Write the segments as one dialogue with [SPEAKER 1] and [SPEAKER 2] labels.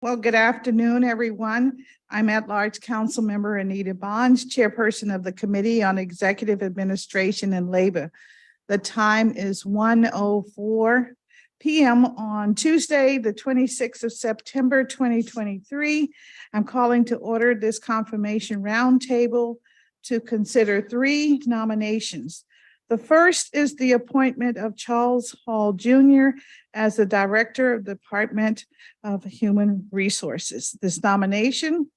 [SPEAKER 1] Well, good afternoon, everyone. I'm at-large Council Member Anita Bonds, Chairperson of the Committee on Executive Administration and Labor. The time is 1:04 p.m. on Tuesday, the 26th of September, 2023. I'm calling to order this confirmation roundtable to consider 3 nominations. The first is the appointment of Charles Hall Jr. as the Director of the Department of Human Resources. This nomination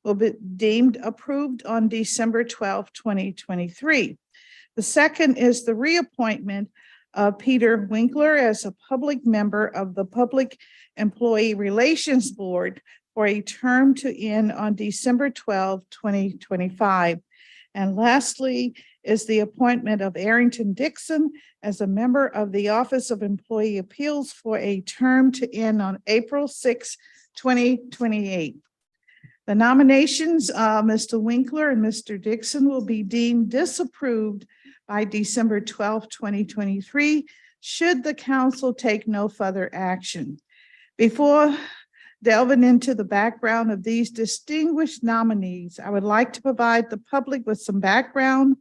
[SPEAKER 1] will be deemed approved on December 12, 2023. The second is the reappointment of Peter Winkler as a public member of the Public Employee Relations Board for a term to end on December 12, 2025. And lastly is the appointment of Arrington Dixon as a member of the Office of Employee Appeals for a term to end on April 6, 2028. The nominations of Mr. Winkler and Mr. Dixon will be deemed disapproved by December 12, 2023, should the council take no further action. Before delving into the background of these distinguished nominees, I would like to provide the public with some background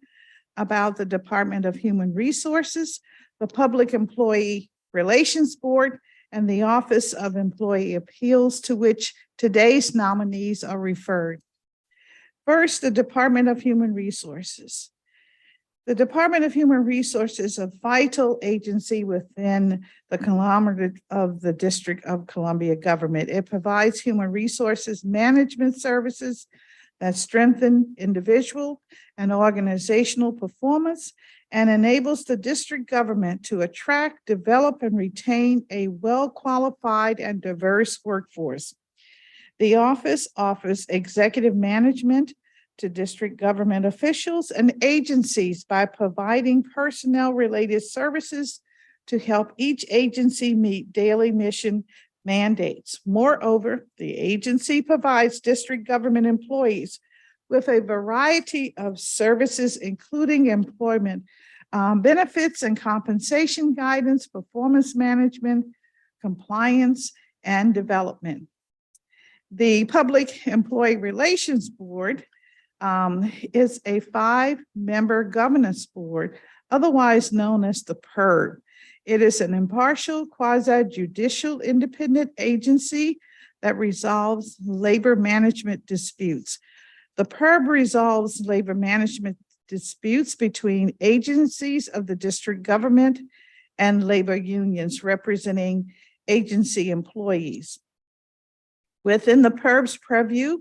[SPEAKER 1] about the Department of Human Resources, the Public Employee Relations Board, and the Office of Employee Appeals, to which today's nominees are referred. First, the Department of Human Resources. The Department of Human Resources is a vital agency within the conglomerate of the District of Columbia government. It provides human resources management services that strengthen individual and organizational performance and enables the district government to attract, develop, and retain a well-qualified and diverse workforce. The office offers executive management to district government officials and agencies by providing personnel-related services to help each agency meet daily mission mandates. Moreover, the agency provides district government employees with a variety of services, including employment benefits and compensation guidance, performance management, compliance, and development. The Public Employee Relations Board is a 5-member governance board, otherwise known as the PERB. It is an impartial, quasi-judicial independent agency that resolves labor management disputes. The PERB resolves labor management disputes between agencies of the district government and labor unions representing agency employees. Within the PERB's purview,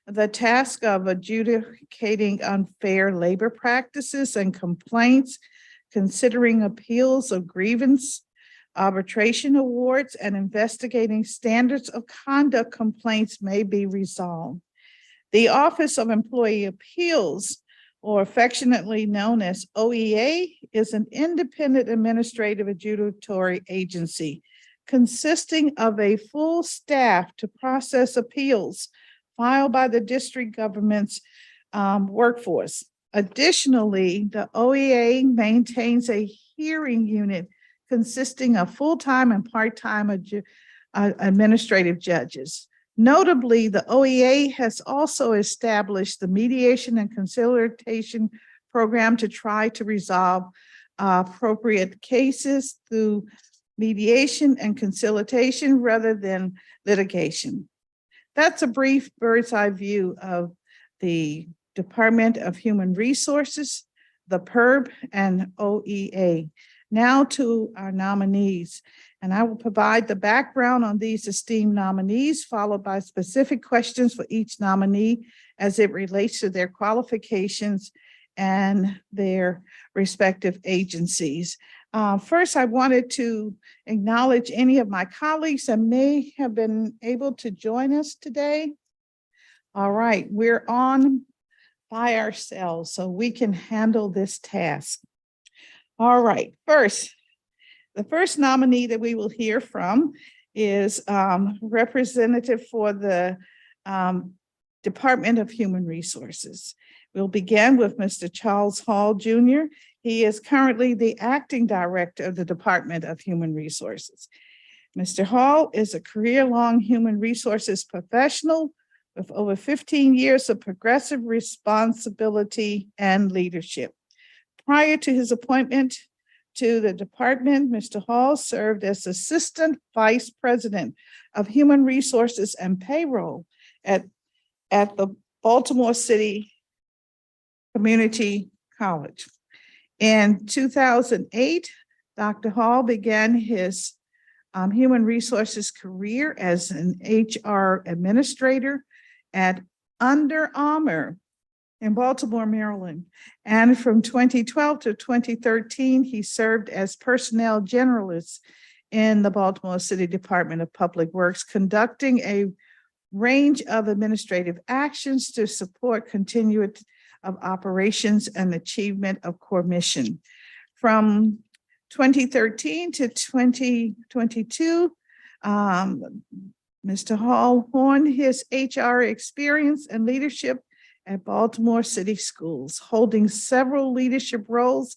[SPEAKER 1] the task of adjudicating unfair labor practices and complaints, considering appeals of grievance, arbitration awards, and investigating standards of conduct complaints may be resolved. The Office of Employee Appeals, or affectionately known as OEA, is an independent administrative adjudicatory agency consisting of a full staff to process appeals filed by the district government's workforce. Additionally, the OEA maintains a hearing unit consisting of full-time and part-time administrative judges. Notably, the OEA has also established the mediation and conciliation program to try to resolve appropriate cases through mediation and conciliation rather than litigation. That's a brief bird's eye view of the Department of Human Resources, the PERB, and OEA. Now to our nominees, and I will provide the background on these esteemed nominees, followed by specific questions for each nominee as it relates to their qualifications and their respective agencies. First, I wanted to acknowledge any of my colleagues that may have been able to join us today. All right, we're on by ourselves, so we can handle this task. All right, the first nominee that we will hear from is representative for the Department of Human Resources. We'll begin with Mr. Charles Hall Jr. He is currently the acting director of the Department of Human Resources. Mr. Hall is a career-long human resources professional with over 15 years of progressive responsibility and leadership. Prior to his appointment to the department, Mr. Hall served as Assistant Vice President of Human Resources and Payroll at the Baltimore City Community College. In 2008, Dr. Hall began his human resources career as an HR administrator at Under Armour in Baltimore, Maryland. And from 2012 to 2013, he served as personnel generalist in the Baltimore City Department of Public Works, conducting a range of administrative actions to support continuity of operations and achievement of core mission. From 2013 to 2022, Mr. Hall honed his HR experience and leadership at Baltimore City Schools, holding several leadership roles,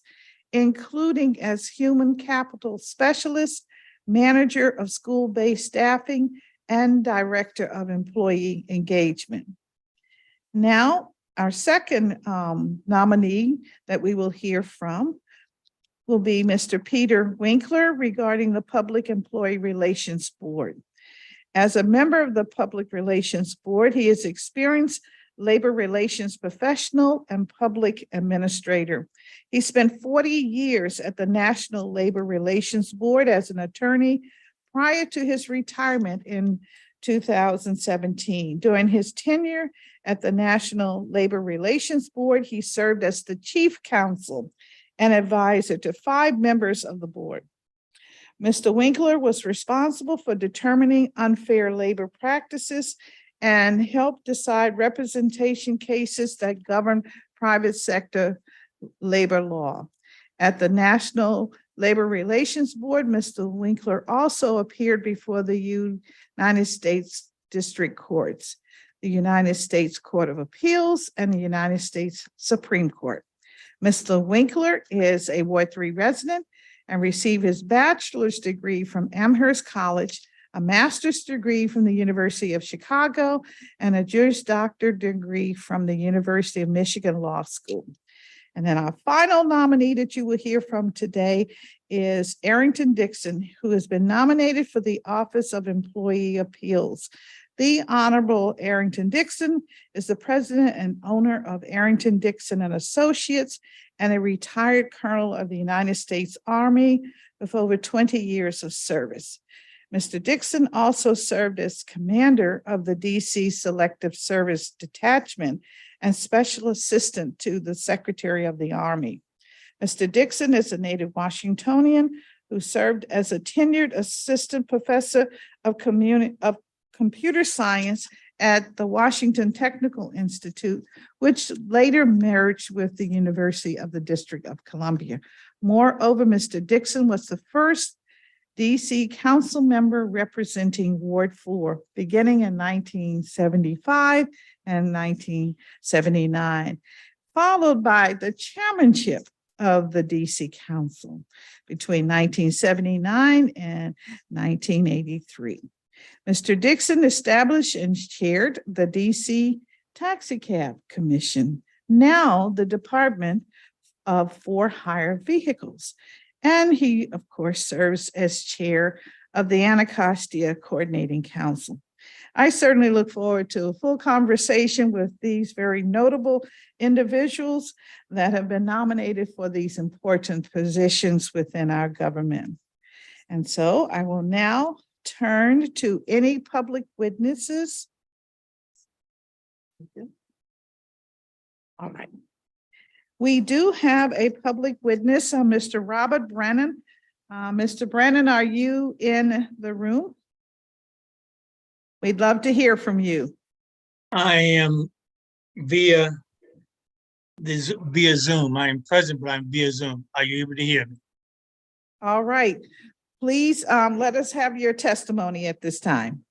[SPEAKER 1] including as human capital specialist, manager of school-based staffing, and director of employee engagement. Now, our second nominee that we will hear from will be Mr. Peter Winkler regarding the Public Employee Relations Board. As a member of the Public Relations Board, he is experienced labor relations professional and public administrator. He spent 40 years at the National Labor Relations Board as an attorney prior to his retirement in 2017. During his tenure at the National Labor Relations Board, he served as the chief counsel and advisor to 5 members of the board. Mr. Winkler was responsible for determining unfair labor practices and helped decide representation cases that govern private sector labor law. At the National Labor Relations Board, Mr. Winkler also appeared before the United States District Courts, the United States Court of Appeals, and the United States Supreme Court. Mr. Winkler is a Ward 3 resident and received his bachelor's degree from Amherst College, a master's degree from the University of Chicago, and a Juris Doctor degree from the University of Michigan Law School. And then our final nominee that you will hear from today is Arrington Dixon, who has been nominated for the Office of Employee Appeals. The Honorable Arrington Dixon is the president and owner of Arrington Dixon and Associates and a retired colonel of the United States Army with over 20 years of service. Mr. Dixon also served as commander of the DC Selective Service Detachment and special assistant to the Secretary of the Army. Mr. Dixon is a native Washingtonian who served as a tenured assistant professor of computer science at the Washington Technical Institute, which later merged with the University of the District of Columbia. Moreover, Mr. Dixon was the first DC council member representing Ward 4, beginning in 1975 and 1979, followed by the chairmanship of the DC Council between 1979 and 1983. Mr. Dixon established and chaired the DC Taxicab Commission, now the Department of For-Hire Vehicles. And he, of course, serves as chair of the Anacostia Coordinating Council. I certainly look forward to a full conversation with these very notable individuals that have been nominated for these important positions within our government. And so I will now turn to any public witnesses. All right. We do have a public witness, Mr. Robert Brennan. Mr. Brennan, are you in the room? We'd love to hear from you.
[SPEAKER 2] I am via Zoom. I am present, but I'm via Zoom. Are you able to hear me?
[SPEAKER 1] All right. Please let us have your testimony at this time.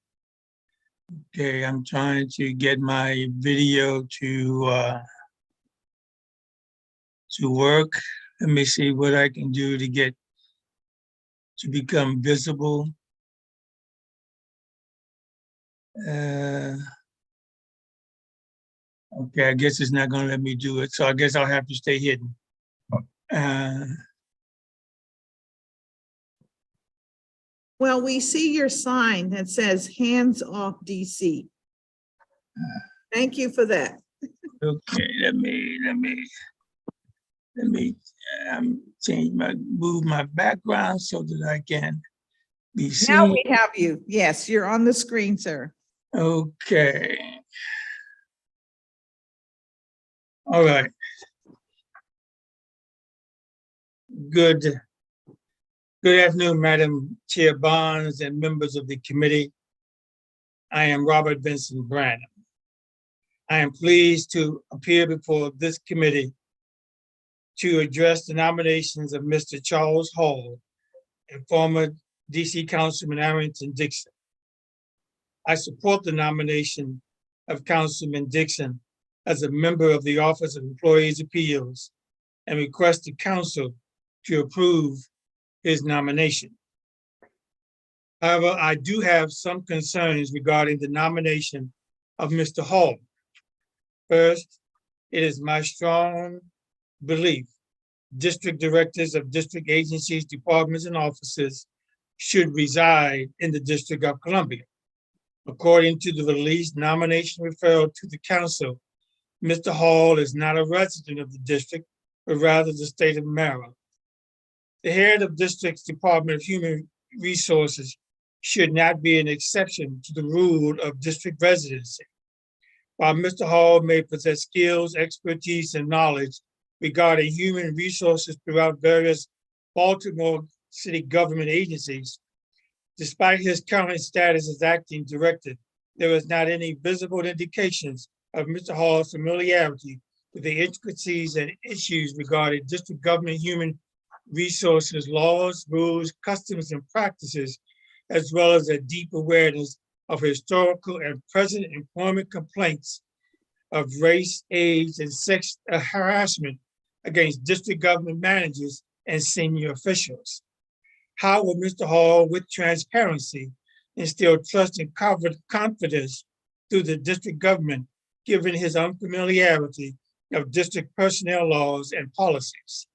[SPEAKER 2] Okay, I'm trying to get my video to work. Let me see what I can do to become visible. Okay, I guess it's not gonna let me do it, so I guess I'll have to stay hidden.
[SPEAKER 1] Well, we see your sign that says hands off DC. Thank you for that.
[SPEAKER 2] Okay, let me move my background so that I can be
[SPEAKER 1] Now
[SPEAKER 2] seen.
[SPEAKER 1] we have you. Yes, you're on the screen, sir.
[SPEAKER 2] Okay. All right. Good afternoon, Madam Chair Barnes and members of the committee. I am Robert Vincent Branham. I am pleased to appear before this committee to address the nominations of Mr. Charles Hall and former DC Councilman Arrington Dixon. I support the nomination of Councilman Dixon as a member of the Office of Employees Appeals and request the council to approve his nomination. However, I do have some concerns regarding the nomination of Mr. Hall. First, it is my strong belief district directors of district agencies, departments, and offices should reside in the District of Columbia. According to the released nomination referral to the council, Mr. Hall is not a resident of the district, but rather the state of Maryland. The head of district's Department of Human Resources should not be an exception to the rule of district residency. While Mr. Hall may possess skills, expertise, and knowledge regarding human resources throughout various Baltimore City government agencies, despite his current status as acting director, there is not any visible indications of Mr. Hall's familiarity with the intricacies and issues regarding district government human resources, laws, rules, customs, and practices, as well as a deep awareness of historical and present employment complaints of race, age, and sex harassment against district government managers and senior officials. How will Mr. Hall, with transparency, instill trust and confidence through the district government, given his unfamiliarity of district personnel laws and policies?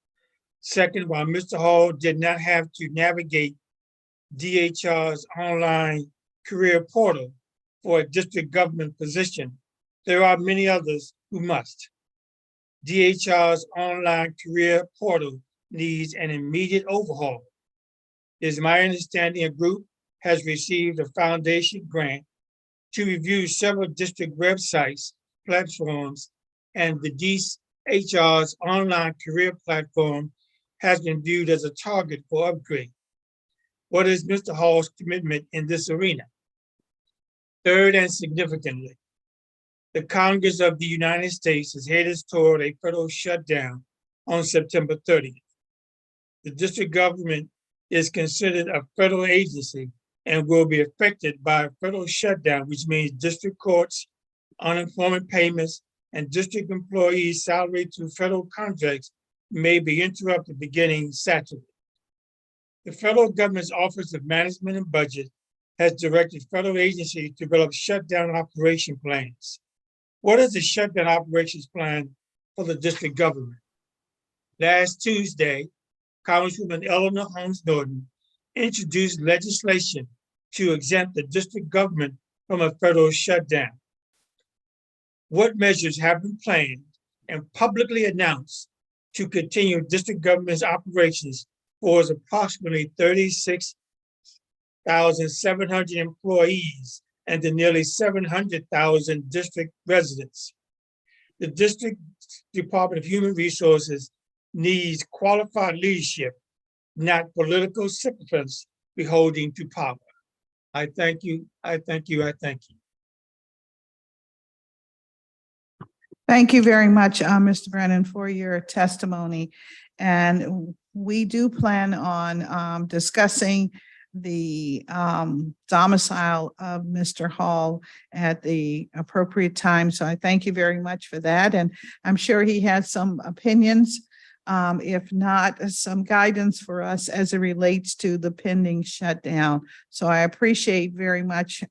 [SPEAKER 2] Second, while Mr. Hall did not have to navigate DHR's online career portal for a district government position, there are many others who must. DHR's online career portal needs an immediate overhaul. It is my understanding a group has received a foundation grant to review several district websites, platforms, and the DCHR's online career platform has been viewed as a target for upgrade. What is Mr. Hall's commitment in this arena? Third, and significantly, the Congress of the United States is headed toward a federal shutdown on September 30th. The district government is considered a federal agency and will be affected by a federal shutdown, which means district courts, unemployment payments, and district employees' salary through federal contracts may be interrupted beginning Saturday. The federal government's Office of Management and Budget has directed federal agencies to develop shutdown operation plans. What is the shutdown operations plan for the district government? Last Tuesday, Congresswoman Eleanor Holmes Norton introduced legislation to exempt the district government from a federal shutdown. What measures have been planned and publicly announced to continue district government's operations for its approximately 36,700 employees and the nearly 700,000 district residents? The District Department of Human Resources needs qualified leadership, not political sycophants beholding to power. I thank you, I thank you, I thank you.
[SPEAKER 1] Thank you very much, Mr. Brennan, for your testimony. And we do plan on discussing the domicile of Mr. Hall at the appropriate time. So I thank you very much for that. And I'm sure he has some opinions if not some guidance for us as it relates to the pending shutdown. So I appreciate very much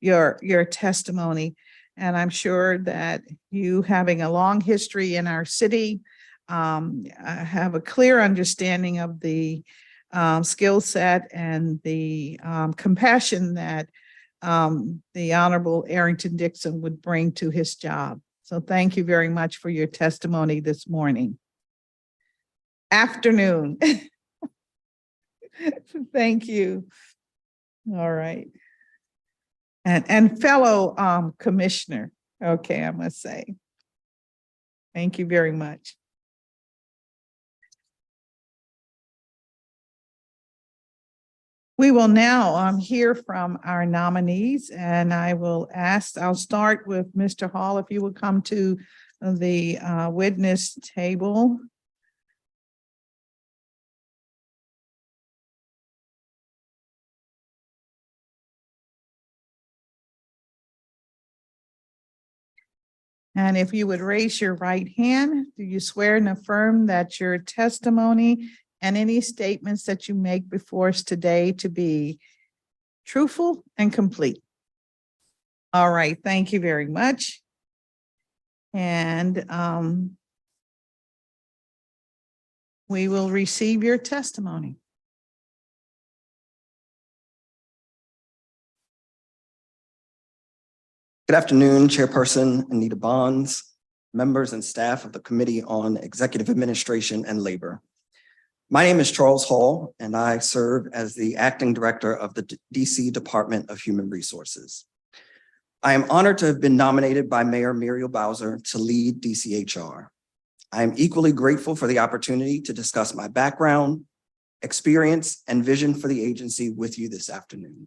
[SPEAKER 1] your testimony. And I'm sure that you, having a long history in our city, have a clear understanding of the skill set and the compassion that the Honorable Arrington Dixon would bring to his job. So thank you very much for your testimony this morning. Afternoon. Thank you. All right. And fellow commissioner, okay, I must say. Thank you very much. We will now hear from our nominees, and I'll start with Mr. Hall, if you would come to the witness table. And if you would raise your right hand, do you swear and affirm that your testimony and any statements that you make before us today to be truthful and complete? All right, thank you very much. And we will receive your testimony.
[SPEAKER 3] Good afternoon, Chairperson Anita Bonds, members and staff of the Committee on Executive Administration and Labor. My name is Charles Hall, and I serve as the Acting Director of the DC Department of Human Resources. I am honored to have been nominated by Mayor Muriel Bowser to lead DCHR. I am equally grateful for the opportunity to discuss my background, experience, and vision for the agency with you this afternoon.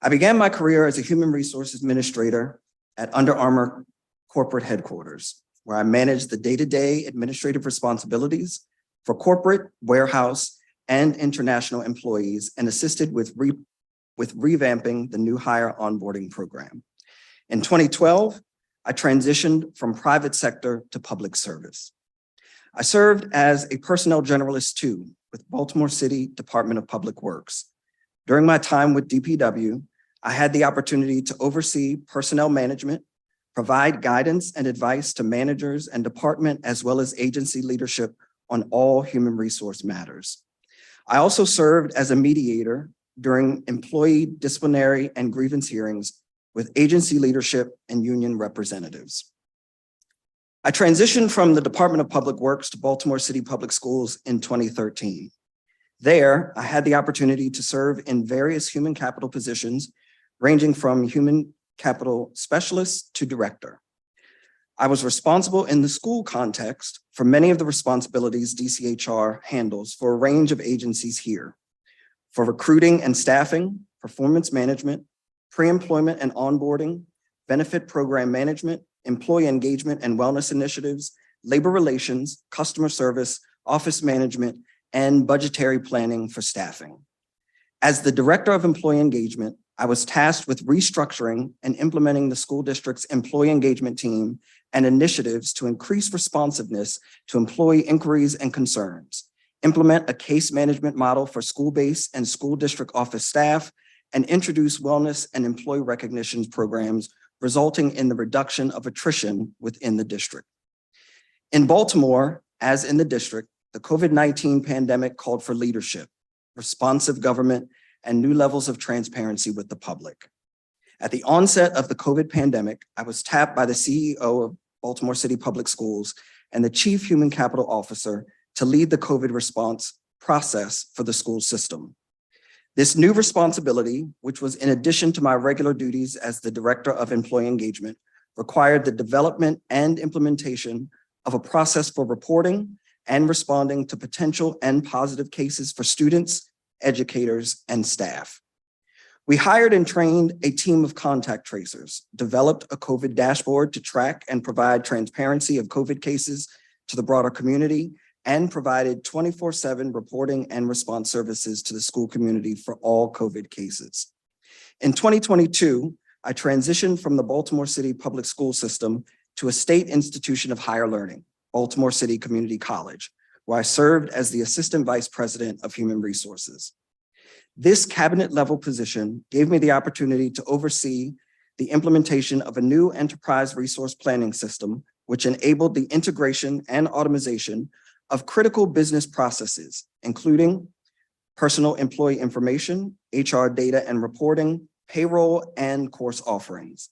[SPEAKER 3] I began my career as a human resources administrator at Under Armour corporate headquarters, where I managed the day-to-day administrative responsibilities for corporate, warehouse, and international employees, and assisted with revamping the new hire onboarding program. In 2012, I transitioned from private sector to public service. I served as a personnel generalist too, with Baltimore City Department of Public Works. During my time with DPW, I had the opportunity to oversee personnel management, provide guidance and advice to managers and department, as well as agency leadership on all human resource matters. I also served as a mediator during employee disciplinary and grievance hearings with agency leadership and union representatives. I transitioned from the Department of Public Works to Baltimore City Public Schools in 2013. There, I had the opportunity to serve in various human capital positions, ranging from human capital specialist to director. I was responsible in the school context for many of the responsibilities DCHR handles for a range of agencies here, for recruiting and staffing, performance management, pre-employment and onboarding, benefit program management, employee engagement and wellness initiatives, labor relations, customer service, office management, and budgetary planning for staffing. As the Director of Employee Engagement, I was tasked with restructuring and implementing the school district's employee engagement team and initiatives to increase responsiveness to employee inquiries and concerns, implement a case management model for school-based and school district office staff, and introduce wellness and employee recognition programs, resulting in the reduction of attrition within the district. In Baltimore, as in the district, the COVID-19 pandemic called for leadership, responsive government, and new levels of transparency with the public. At the onset of the COVID pandemic, I was tapped by the CEO of Baltimore City Public Schools and the Chief Human Capital Officer to lead the COVID response process for the school system. This new responsibility, which was in addition to my regular duties as the Director of Employee Engagement, required the development and implementation of a process for reporting and responding to potential and positive cases for students, educators, and staff. We hired and trained a team of contact tracers, developed a COVID dashboard to track and provide transparency of COVID cases to the broader community, and provided 24/7 reporting and response services to the school community for all COVID cases. In 2022, I transitioned from the Baltimore City Public School System to a state institution of higher learning, Baltimore City Community College, where I served as the Assistant Vice President of Human Resources. This cabinet-level position gave me the opportunity to oversee the implementation of a new enterprise resource planning system, which enabled the integration and automation of critical business processes, including personal employee information, HR data and reporting, payroll, and course offerings.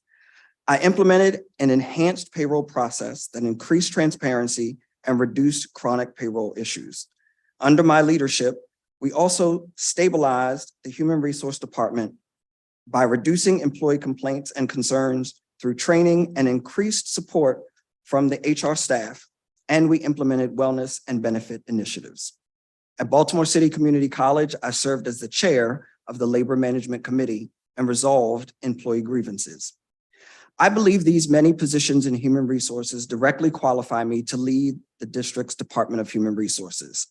[SPEAKER 3] I implemented an enhanced payroll process that increased transparency and reduced chronic payroll issues. Under my leadership, we also stabilized the Human Resource Department by reducing employee complaints and concerns through training and increased support from the HR staff, and we implemented wellness and benefit initiatives. At Baltimore City Community College, I served as the chair of the Labor Management Committee and resolved employee grievances. I believe these many positions in human resources directly qualify me to lead the district's Department of Human Resources.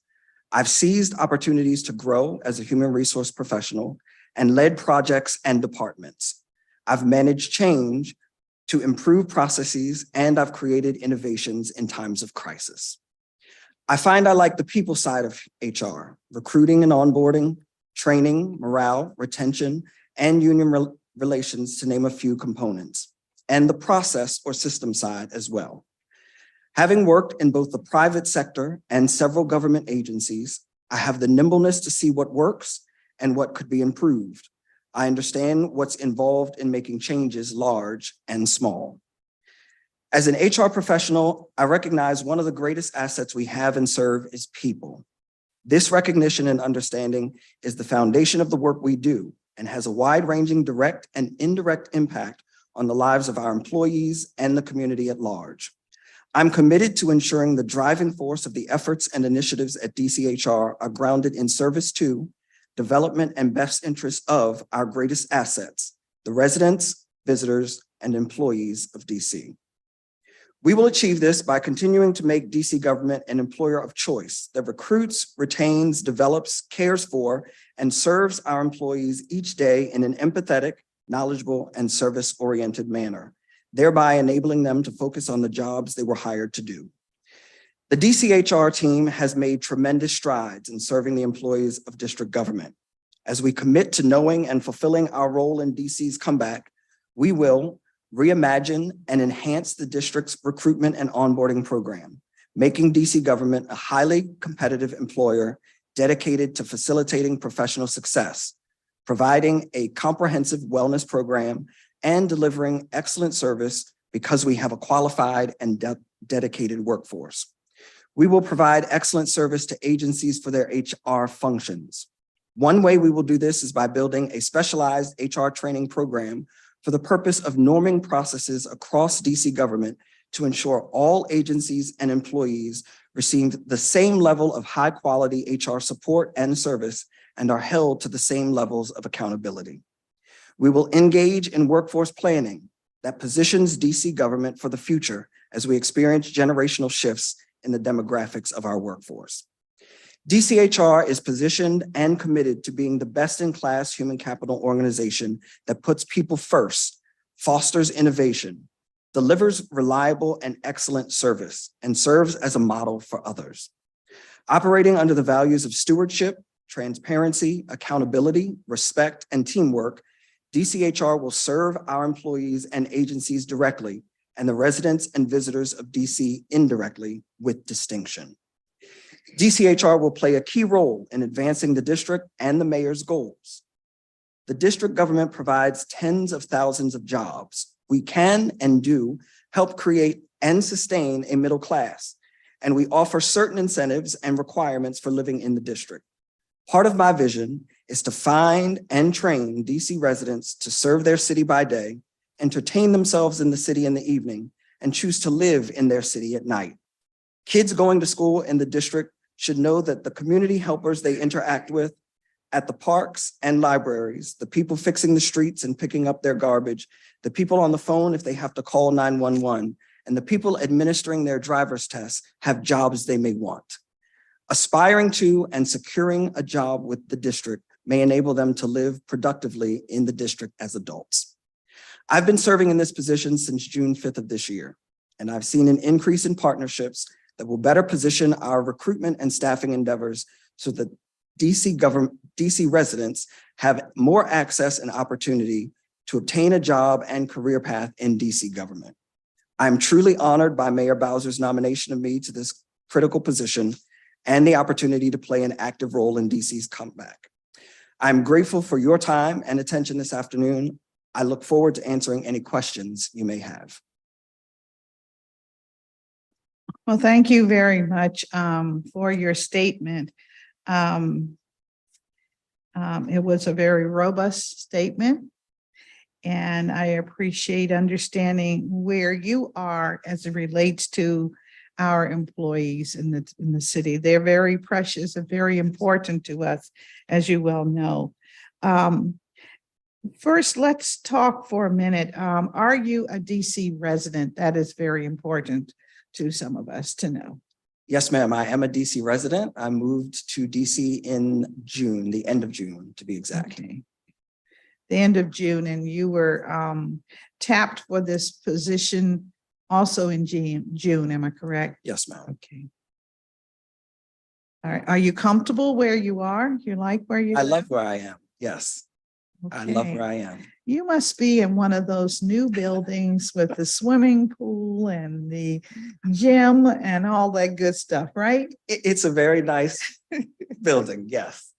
[SPEAKER 3] I've seized opportunities to grow as a human resource professional and led projects and departments. I've managed change to improve processes, and I've created innovations in times of crisis. I find I like the people side of HR, recruiting and onboarding, training, morale, retention, and union relations, to name a few components, and the process or system side as well. Having worked in both the private sector and several government agencies, I have the nimbleness to see what works and what could be improved. I understand what's involved in making changes large and small. As an HR professional, I recognize one of the greatest assets we have and serve is people. This recognition and understanding is the foundation of the work we do and has a wide-ranging direct and indirect impact on the lives of our employees and the community at large. I'm committed to ensuring the driving force of the efforts and initiatives at DCHR are grounded in service to, development, and best interests of our greatest assets, the residents, visitors, and employees of DC. We will achieve this by continuing to make DC government an employer of choice that recruits, retains, develops, cares for, and serves our employees each day in an empathetic, knowledgeable, and service-oriented manner, thereby enabling them to focus on the jobs they were hired to do. The DCHR team has made tremendous strides in serving the employees of district government. As we commit to knowing and fulfilling our role in DC's comeback, we will reimagine and enhance the district's recruitment and onboarding program, making DC government a highly competitive employer dedicated to facilitating professional success, providing a comprehensive wellness program, and delivering excellent service because we have a qualified and dedicated workforce. We will provide excellent service to agencies for their HR functions. One way we will do this is by building a specialized HR training program for the purpose of norming processes across DC government to ensure all agencies and employees receive the same level of high quality HR support and service and are held to the same levels of accountability. We will engage in workforce planning that positions DC government for the future as we experience generational shifts in the demographics of our workforce. DCHR is positioned and committed to being the best-in-class human capital organization that puts people first, fosters innovation, delivers reliable and excellent service, and serves as a model for others. Operating under the values of stewardship, transparency, accountability, respect, and teamwork, DCHR will serve our employees and agencies directly and the residents and visitors of DC indirectly with distinction. DCHR will play a key role in advancing the district and the mayor's goals. The district government provides tens of thousands of jobs. We can and do help create and sustain a middle class, and we offer certain incentives and requirements for living in the district. Part of my vision is to find and train DC residents to serve their city by day, entertain themselves in the city in the evening, and choose to live in their city at night. Kids going to school in the district should know that the community helpers they interact with at the parks and libraries, the people fixing the streets and picking up their garbage, the people on the phone if they have to call 911, and the people administering their driver's tests have jobs they may want. Aspiring to and securing a job with the district may enable them to live productively in the district as adults. I've been serving in this position since June 5th of this year, and I've seen an increase in partnerships that will better position our recruitment and staffing endeavors so that DC residents have more access and opportunity to obtain a job and career path in DC government. I'm truly honored by Mayor Bowser's nomination of me to this critical position and the opportunity to play an active role in DC's comeback. I'm grateful for your time and attention this afternoon. I look forward to answering any questions you may have.
[SPEAKER 1] Well, thank you very much for your statement. It was a very robust statement, and I appreciate understanding where you are as it relates to our employees in the city. They're very precious and very important to us, as you well know. First, let's talk for a minute. Are you a DC resident? That is very important to some of us to know.
[SPEAKER 3] Yes, ma'am. I am a DC resident. I moved to DC in June, the end of June, to be exact.
[SPEAKER 1] Okay. The end of June, and you were tapped for this position also in June, am I correct?
[SPEAKER 3] Yes, ma'am.
[SPEAKER 1] Okay. All right. Are you comfortable where you are? You like where you are?
[SPEAKER 3] I love where I am. Yes, I love
[SPEAKER 1] Okay.
[SPEAKER 3] where I am.
[SPEAKER 1] You must be in one of those new buildings with the swimming pool and the gym and all that good stuff, right?
[SPEAKER 3] It's a very nice building. Yes.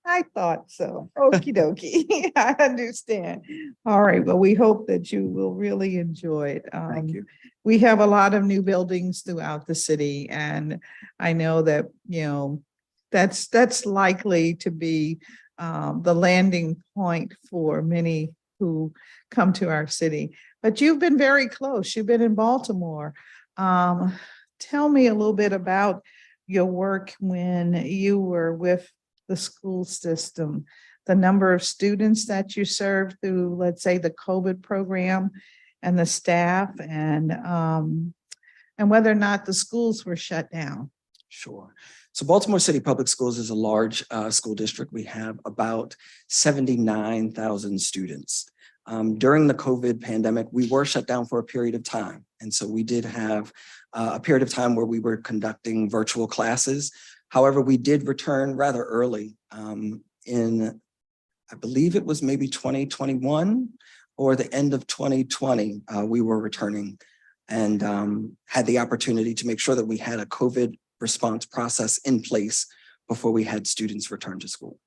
[SPEAKER 1] I thought so. Okie dokie. I understand. All right. Well, we hope that you will really enjoy it.
[SPEAKER 3] Thank you.
[SPEAKER 1] We have a lot of new buildings throughout the city, and I know that, that's likely to be the landing point for many who come to our city. But you've been very close. You've been in Baltimore. Tell me a little bit about your work when you were with the school system, the number of students that you served through, let's say, the COVID program, and the staff, and whether or not the schools were shut down.
[SPEAKER 3] Sure. So Baltimore City Public Schools is a large school district. We have about 79,000 students. During the COVID pandemic, we were shut down for a period of time. And so we did have a period of time where we were conducting virtual classes. However, we did return rather early in, I believe it was maybe 2021 or the end of 2020, we were returning and had the opportunity to make sure that we had a COVID response process in place before we had students return to school.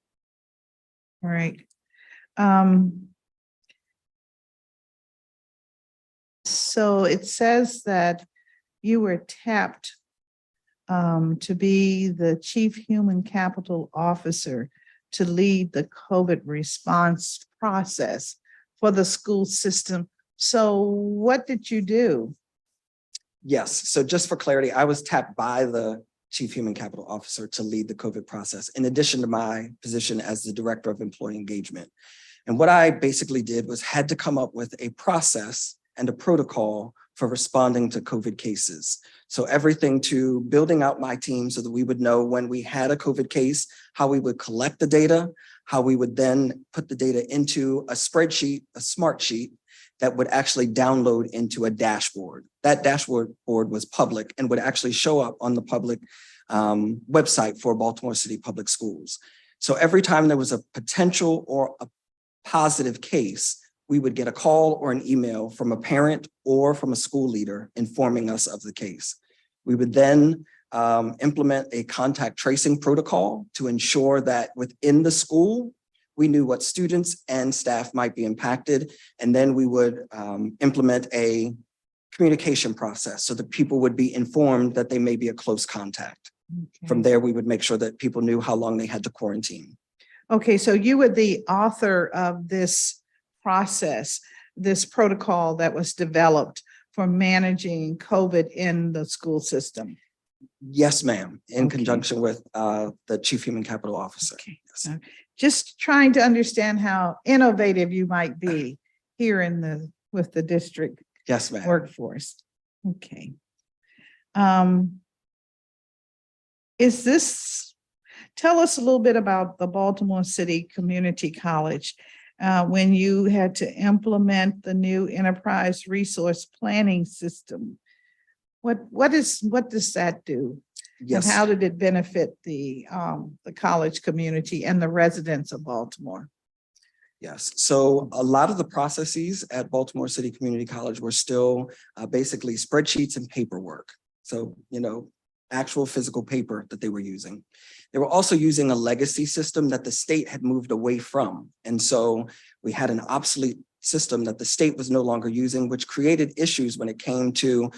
[SPEAKER 1] All right. So it says that you were tapped to be the Chief Human Capital Officer to lead the COVID response process for the school system. So what did you do?
[SPEAKER 3] Yes. So just for clarity, I was tapped by the Chief Human Capital Officer to lead the COVID process, in addition to my position as the Director of Employee Engagement. And what I basically did was had to come up with a process and a protocol for responding to COVID cases. So everything to building out my team so that we would know when we had a COVID case, how we would collect the data, how we would then put the data into a spreadsheet, a smart sheet that would actually download into a dashboard. That dashboard was public and would actually show up on the public website for Baltimore City Public Schools. So every time there was a potential or a positive case, we would get a call or an email from a parent or from a school leader informing us of the case. We would then implement a contact tracing protocol to ensure that within the school, we knew what students and staff might be impacted. And then we would implement a communication process so that people would be informed that they may be a close contact.
[SPEAKER 1] Okay.
[SPEAKER 3] From there, we would make sure that people knew how long they had to quarantine.
[SPEAKER 1] Okay, so you were the author of this process, this protocol that was developed for managing COVID in the school system.
[SPEAKER 3] Yes, ma'am, in
[SPEAKER 1] Okay.
[SPEAKER 3] conjunction with the Chief Human Capital Officer.
[SPEAKER 1] Okay.
[SPEAKER 3] Yes.
[SPEAKER 1] Just trying to understand how innovative you might be here with the district
[SPEAKER 3] Yes, ma'am.
[SPEAKER 1] workforce. Okay. Tell us a little bit about the Baltimore City Community College when you had to implement the new enterprise resource planning system. What does that do? And
[SPEAKER 3] Yes.
[SPEAKER 1] how did it benefit the college community and the residents of Baltimore?
[SPEAKER 3] Yes. So a lot of the processes at Baltimore City Community College were still basically spreadsheets and paperwork. So, actual physical paper that they were using. They were also using a legacy system that the state had moved away from. And so we had an obsolete system that the state was no longer using, which created issues when it came to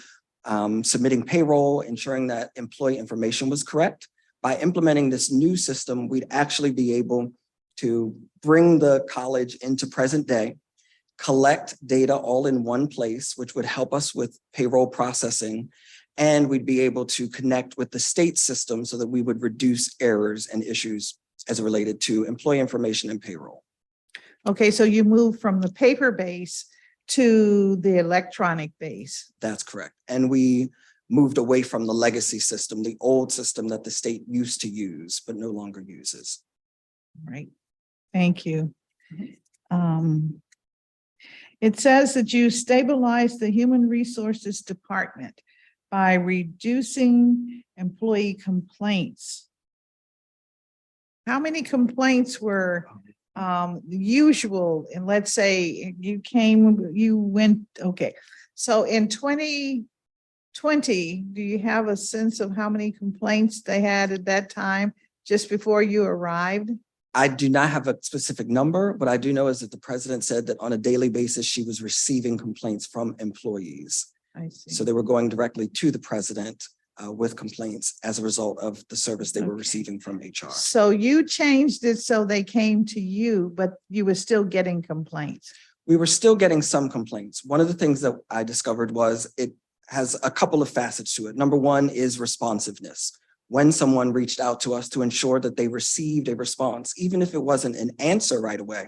[SPEAKER 3] submitting payroll, ensuring that employee information was correct. By implementing this new system, we'd actually be able to bring the college into present day, collect data all in one place, which would help us with payroll processing, and we'd be able to connect with the state system so that we would reduce errors and issues as related to employee information and payroll.
[SPEAKER 1] Okay, so you moved from the paper base to the electronic base.
[SPEAKER 3] That's correct. And we moved away from the legacy system, the old system that the state used to use, but no longer uses.
[SPEAKER 1] Right. Thank you. It says that you stabilized the Human Resources Department by reducing employee complaints. How many complaints were usual? And let's say okay. So in 2020, do you have a sense of how many complaints they had at that time just before you arrived?
[SPEAKER 3] I do not have a specific number. What I do know is that the president said that on a daily basis, she was receiving complaints from employees.
[SPEAKER 1] I see.
[SPEAKER 3] So they were going directly to the president with complaints as a result of the service they were receiving from HR.
[SPEAKER 1] So you changed it so they came to you, but you were still getting complaints.
[SPEAKER 3] We were still getting some complaints. One of the things that I discovered was it has a couple of facets to it. Number one is responsiveness. When someone reached out to us to ensure that they received a response, even if it wasn't an answer right away,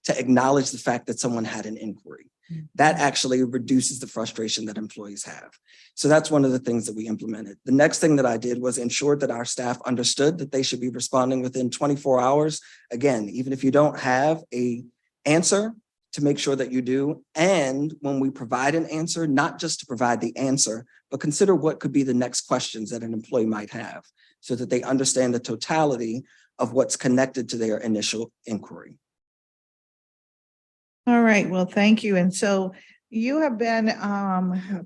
[SPEAKER 3] to acknowledge the fact that someone had an inquiry. That actually reduces the frustration that employees have. So that's one of the things that we implemented. The next thing that I did was ensure that our staff understood that they should be responding within 24 hours. Again, even if you don't have an answer, to make sure that you do. And when we provide an answer, not just to provide the answer, but consider what could be the next questions that an employee might have so that they understand the totality of what's connected to their initial inquiry.
[SPEAKER 1] All right, well, thank you. And so you have been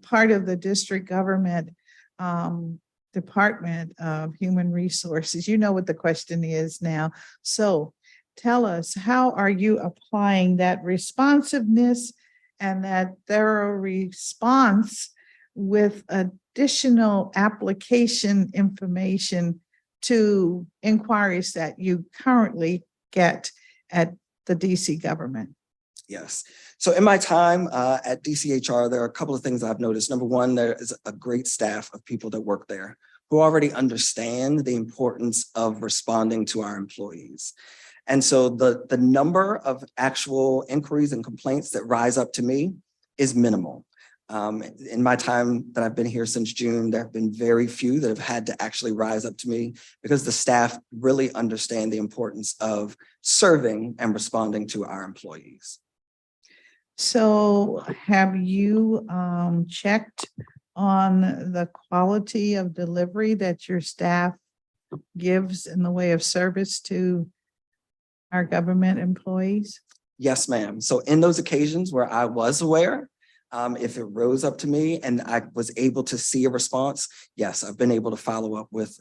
[SPEAKER 1] part of the district government Department of Human Resources. You know what the question is now. So tell us, how are you applying that responsiveness and that thorough response with additional application information to inquiries that you currently get at the DC government?
[SPEAKER 3] Yes. So in my time at DCHR, there are a couple of things I've noticed. Number one, there is a great staff of people that work there who already understand the importance of responding to our employees. And so the number of actual inquiries and complaints that rise up to me is minimal. In my time that I've been here since June, there have been very few that have had to actually rise up to me because the staff really understand the importance of serving and responding to our employees.
[SPEAKER 1] So have you checked on the quality of delivery that your staff gives in the way of service to our government employees?
[SPEAKER 3] Yes, ma'am. So in those occasions where I was aware, if it rose up to me and I was able to see a response, yes, I've been able to follow up with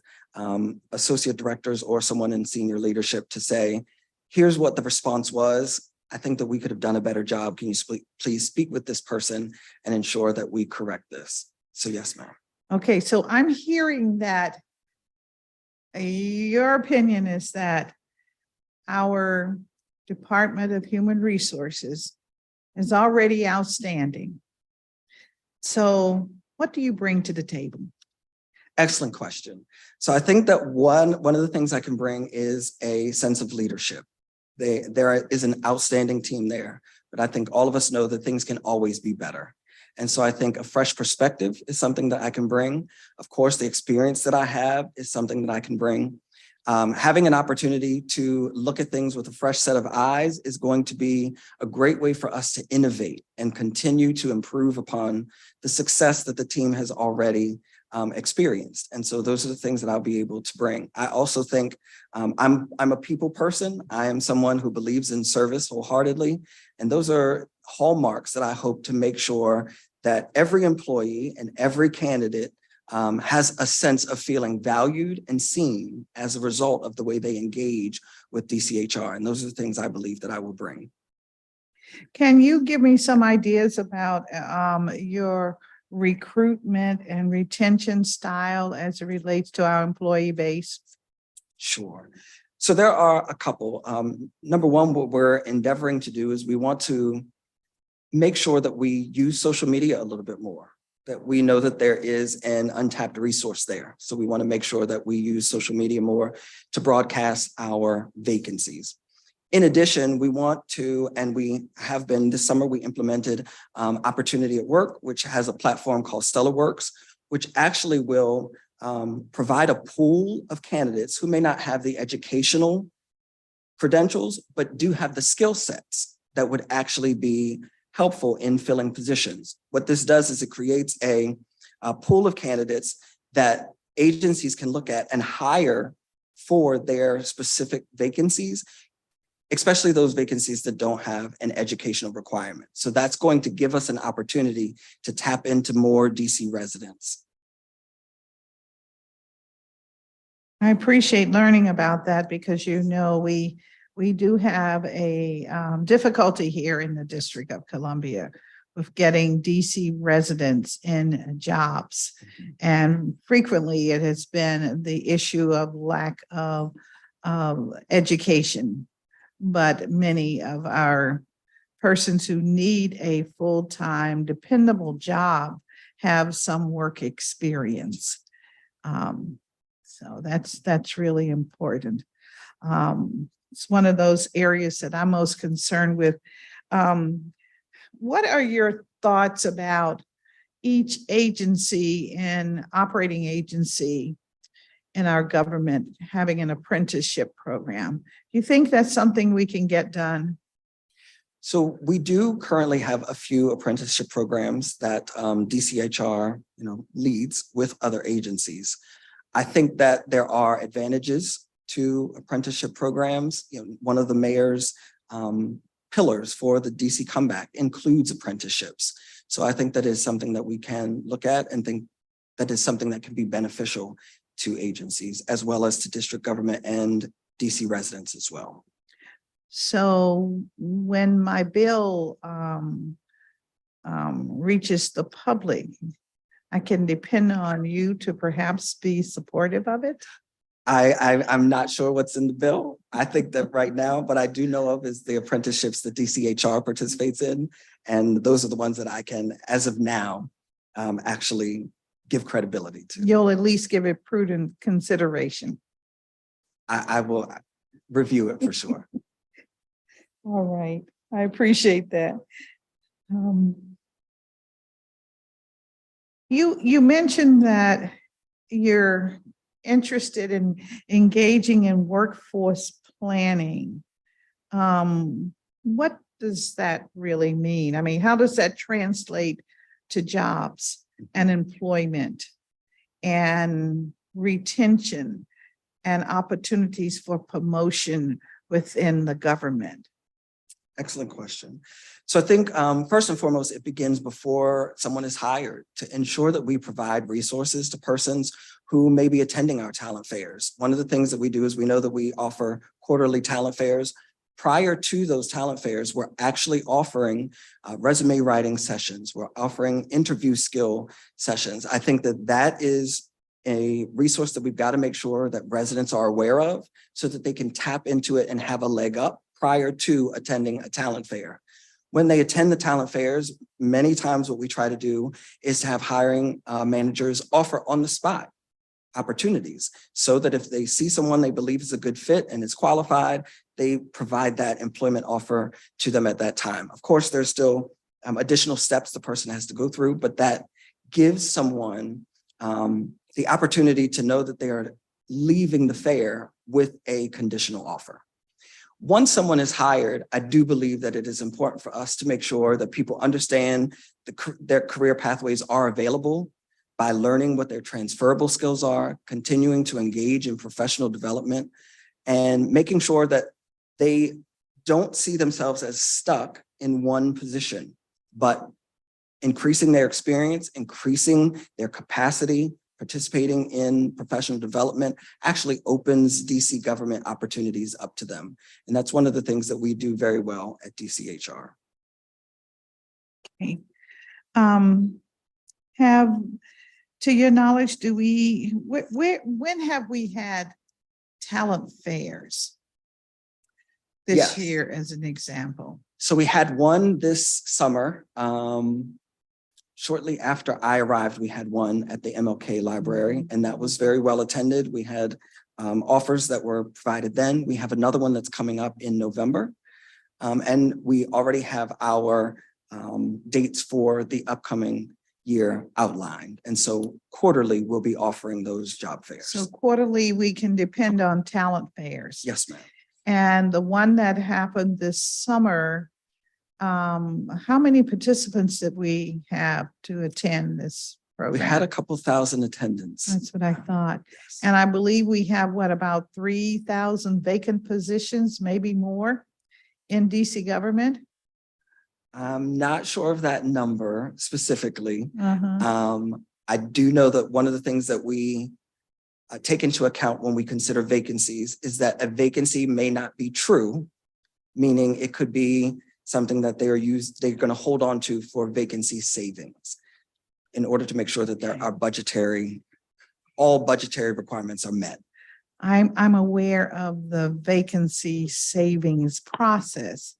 [SPEAKER 3] associate directors or someone in senior leadership to say, here's what the response was. I think that we could have done a better job. Can you please speak with this person and ensure that we correct this? So yes, ma'am.
[SPEAKER 1] Okay, so I'm hearing that your opinion is that our Department of Human Resources is already outstanding. So what do you bring to the table?
[SPEAKER 3] Excellent question. So I think that one of the things I can bring is a sense of leadership. There is an outstanding team there, but I think all of us know that things can always be better. And so I think a fresh perspective is something that I can bring. Of course, the experience that I have is something that I can bring. Having an opportunity to look at things with a fresh set of eyes is going to be a great way for us to innovate and continue to improve upon the success that the team has already experienced. And so those are the things that I'll be able to bring. I also think I'm a people person. I am someone who believes in service wholeheartedly. And those are hallmarks that I hope to make sure that every employee and every candidate has a sense of feeling valued and seen as a result of the way they engage with DCHR. And those are the things I believe that I will bring.
[SPEAKER 1] Can you give me some ideas about your recruitment and retention style as it relates to our employee base?
[SPEAKER 3] Sure. So there are a couple. Number one, what we're endeavoring to do is we want to make sure that we use social media a little bit more, that we know that there is an untapped resource there. So we want to make sure that we use social media more to broadcast our vacancies. In addition, we want to, and we have been this summer, we implemented Opportunity at Work, which has a platform called Stellar Works, which actually will provide a pool of candidates who may not have the educational credentials, but do have the skill sets that would actually be helpful in filling positions. What this does is it creates a pool of candidates that agencies can look at and hire for their specific vacancies, especially those vacancies that don't have an educational requirement. So that's going to give us an opportunity to tap into more DC residents.
[SPEAKER 1] I appreciate learning about that because, you know, we do have a difficulty here in the District of Columbia with getting DC residents in jobs. And frequently it has been the issue of lack of education. But many of our persons who need a full-time dependable job have some work experience. So that's really important. It's one of those areas that I'm most concerned with. What are your thoughts about each agency and operating agency in our government having an apprenticeship program? Do you think that's something we can get done?
[SPEAKER 3] So we do currently have a few apprenticeship programs that DCHR, leads with other agencies. I think that there are advantages to apprenticeship programs. One of the mayor's pillars for the DC comeback includes apprenticeships. So I think that is something that we can look at and think that is something that can be beneficial to agencies as well as to district government and DC residents as well.
[SPEAKER 1] So when my bill reaches the public, I can depend on you to perhaps be supportive of it?
[SPEAKER 3] I'm not sure what's in the bill. I think that right now, what I do know of is the apprenticeships that DCHR participates in. And those are the ones that I can, as of now, actually give credibility to.
[SPEAKER 1] You'll at least give it prudent consideration.
[SPEAKER 3] I will review it for sure.
[SPEAKER 1] All right, I appreciate that. You mentioned that you're interested in engaging in workforce planning. What does that really mean? I mean, how does that translate to jobs and employment and retention and opportunities for promotion within the government?
[SPEAKER 3] Excellent question. So I think first and foremost, it begins before someone is hired to ensure that we provide resources to persons who may be attending our talent fairs. One of the things that we do is we know that we offer quarterly talent fairs. Prior to those talent fairs, we're actually offering resume writing sessions. We're offering interview skill sessions. I think that that is a resource that we've got to make sure that residents are aware of so that they can tap into it and have a leg up prior to attending a talent fair. When they attend the talent fairs, many times what we try to do is to have hiring managers offer on the spot opportunities so that if they see someone they believe is a good fit and is qualified, they provide that employment offer to them at that time. Of course, there's still additional steps the person has to go through, but that gives someone the opportunity to know that they are leaving the fair with a conditional offer. Once someone is hired, I do believe that it is important for us to make sure that people understand their career pathways are available by learning what their transferable skills are, continuing to engage in professional development, and making sure that they don't see themselves as stuck in one position, but increasing their experience, increasing their capacity, participating in professional development actually opens DC government opportunities up to them. And that's one of the things that we do very well at DCHR.
[SPEAKER 1] Okay. To your knowledge, when have we had talent fairs this
[SPEAKER 3] Yes.
[SPEAKER 1] year as an example?
[SPEAKER 3] So we had one this summer. Shortly after I arrived, we had one at the MLK library, and that was very well attended. We had offers that were provided then. We have another one that's coming up in November. And we already have our dates for the upcoming year outlined. And so quarterly, we'll be offering those job fairs.
[SPEAKER 1] So quarterly, we can depend on talent fairs.
[SPEAKER 3] Yes, ma'am.
[SPEAKER 1] And the one that happened this summer, how many participants did we have to attend this program?
[SPEAKER 3] We had a couple thousand attendants.
[SPEAKER 1] That's what I thought. And I believe we have, what, about 3,000 vacant positions, maybe more, in DC government?
[SPEAKER 3] I'm not sure of that number specifically.
[SPEAKER 1] Uh-huh.
[SPEAKER 3] I do know that one of the things that we take into account when we consider vacancies is that a vacancy may not be true, meaning it could be something that they're going to hold on to for vacancy savings in order to make sure that there are all budgetary requirements are met.
[SPEAKER 1] I'm aware of the vacancy savings process.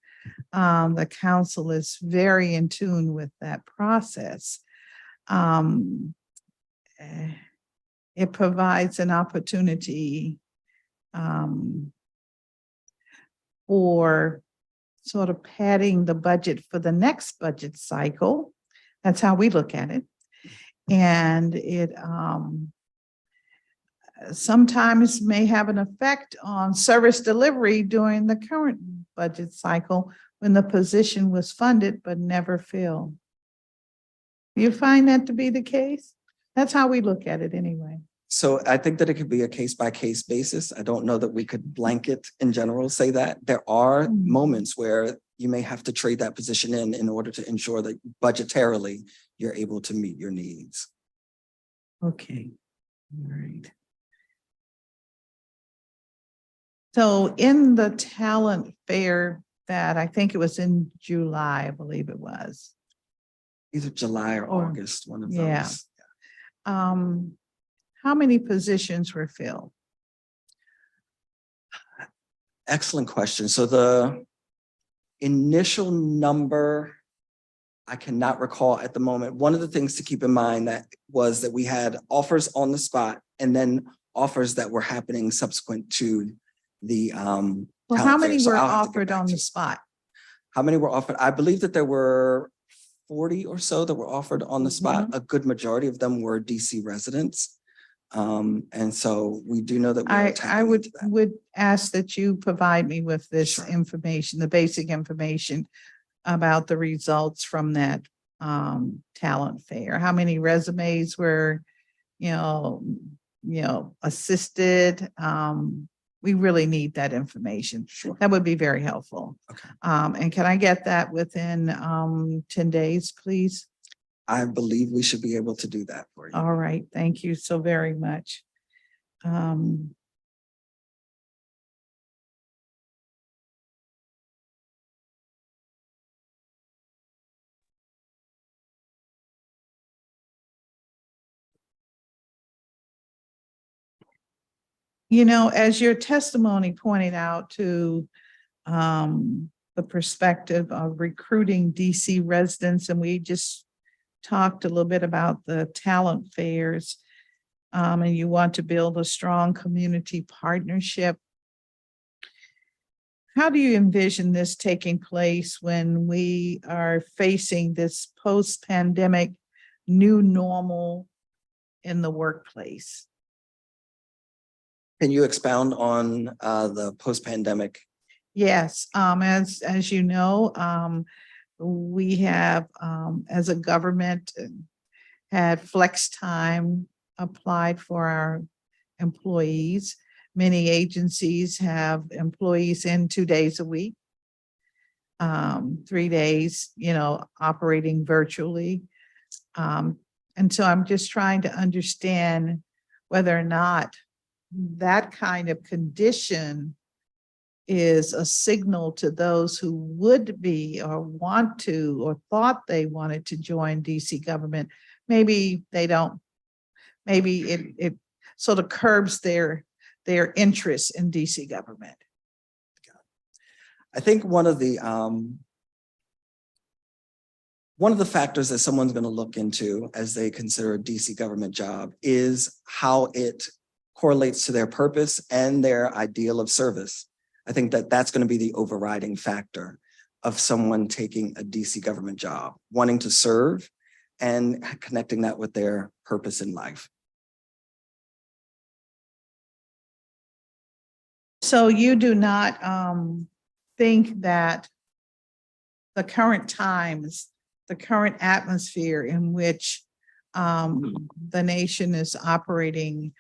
[SPEAKER 1] The council is very in tune with that process. It provides an opportunity for sort of padding the budget for the next budget cycle. That's how we look at it. And it sometimes may have an effect on service delivery during the current budget cycle when the position was funded but never filled. You find that to be the case? That's how we look at it anyway.
[SPEAKER 3] So I think that it could be a case-by-case basis. I don't know that we could blanket in general say that. There are moments where you may have to trade that position in order to ensure that budgetarily you're able to meet your needs.
[SPEAKER 1] Okay, all right. So in the talent fair that I think it was in July, I believe it was.
[SPEAKER 3] Either July or August, one of
[SPEAKER 1] yeah.
[SPEAKER 3] those.
[SPEAKER 1] How many positions were filled?
[SPEAKER 3] Excellent question. So the initial number, I cannot recall at the moment. One of the things to keep in mind that we had offers on the spot and then offers that were happening subsequent to the
[SPEAKER 1] well, how many were offered on the spot?
[SPEAKER 3] How many were offered? I believe that there were 40 or so that were offered on the spot. A good majority of them were DC residents. And so we do know that
[SPEAKER 1] I would ask that you provide me with this information, the basic information about the results from that talent fair. How many resumes were, assisted? We really need that information.
[SPEAKER 3] Sure.
[SPEAKER 1] That would be very helpful.
[SPEAKER 3] Okay.
[SPEAKER 1] And can I get that within 10 days, please?
[SPEAKER 3] I believe we should be able to do that for you.
[SPEAKER 1] All right. Thank you so very much. As your testimony pointed out to the perspective of recruiting DC residents, and we just talked a little bit about the talent fairs, and you want to build a strong community partnership. How do you envision this taking place when we are facing this post-pandemic new normal in the workplace?
[SPEAKER 3] Can you expound on the post-pandemic?
[SPEAKER 1] Yes, as you know, we have, as a government, had flex time applied for our employees. Many agencies have employees in 2 days a week, 3 days, operating virtually. And so I'm just trying to understand whether or not that kind of condition is a signal to those who would be or want to or thought they wanted to join DC government. Maybe they don't, maybe it sort of curbs their interest in DC government.
[SPEAKER 3] I think one of the factors that someone's going to look into as they consider a DC government job is how it correlates to their purpose and their ideal of service. I think that that's going to be the overriding factor of someone taking a DC government job, wanting to serve and connecting that with their purpose in life.
[SPEAKER 1] So you do not think that the current times, the current atmosphere in which the nation is operating,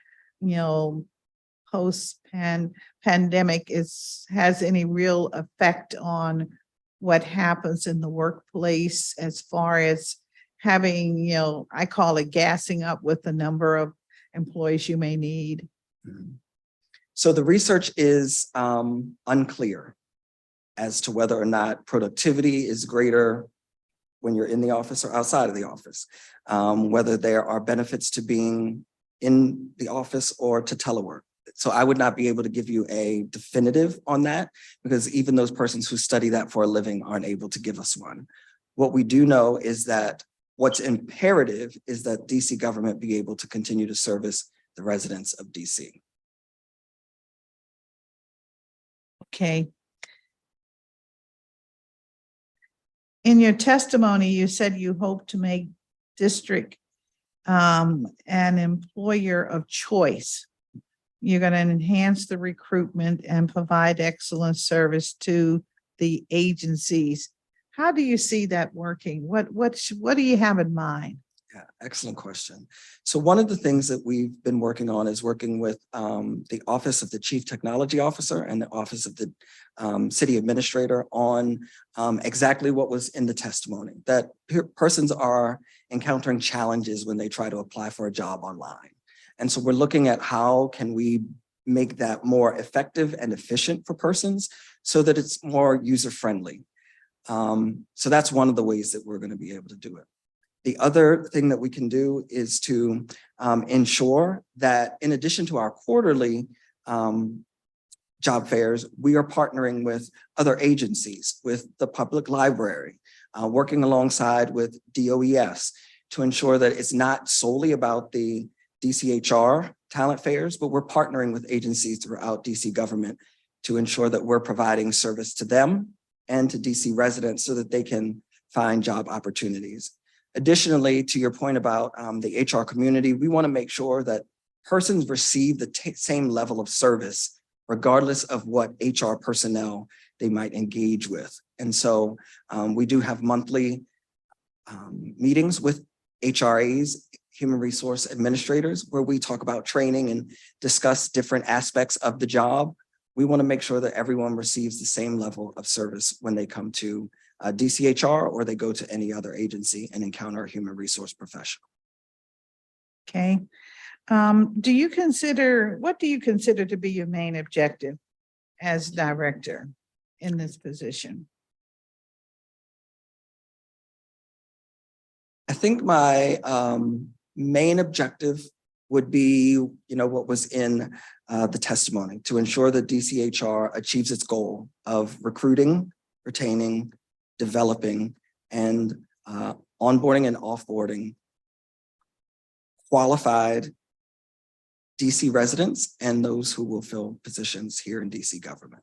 [SPEAKER 1] post-pandemic has any real effect on what happens in the workplace as far as having, I call it gassing up with the number of employees you may need?
[SPEAKER 3] So the research is unclear as to whether or not productivity is greater when you're in the office or outside of the office, whether there are benefits to being in the office or to telework. So I would not be able to give you a definitive on that because even those persons who study that for a living aren't able to give us one. What we do know is that what's imperative is that DC government be able to continue to service the residents of DC.
[SPEAKER 1] Okay. In your testimony, you said you hope to make district an employer of choice. You're going to enhance the recruitment and provide excellent service to the agencies. How do you see that working? What do you have in mind?
[SPEAKER 3] Yeah, excellent question. So one of the things that we've been working on is working with the Office of the Chief Technology Officer and the Office of the City Administrator on exactly what was in the testimony, that persons are encountering challenges when they try to apply for a job online. And so we're looking at how can we make that more effective and efficient for persons so that it's more user-friendly. So that's one of the ways that we're going to be able to do it. The other thing that we can do is to ensure that in addition to our quarterly job fairs, we are partnering with other agencies, with the public library, working alongside with DOES to ensure that it's not solely about the DCHR talent fairs, but we're partnering with agencies throughout DC government to ensure that we're providing service to them and to DC residents so that they can find job opportunities. Additionally, to your point about the HR community, we want to make sure that persons receive the same level of service, regardless of what HR personnel they might engage with. And so we do have monthly meetings with HRAs, human resource administrators, where we talk about training and discuss different aspects of the job. We want to make sure that everyone receives the same level of service when they come to DCHR or they go to any other agency and encounter a human resource professional.
[SPEAKER 1] Okay. What do you consider to be your main objective as director in this position?
[SPEAKER 3] I think my main objective would be, what was in the testimony, to ensure that DCHR achieves its goal of recruiting, retaining, developing, and onboarding and offboarding qualified DC residents and those who will fill positions here in DC government.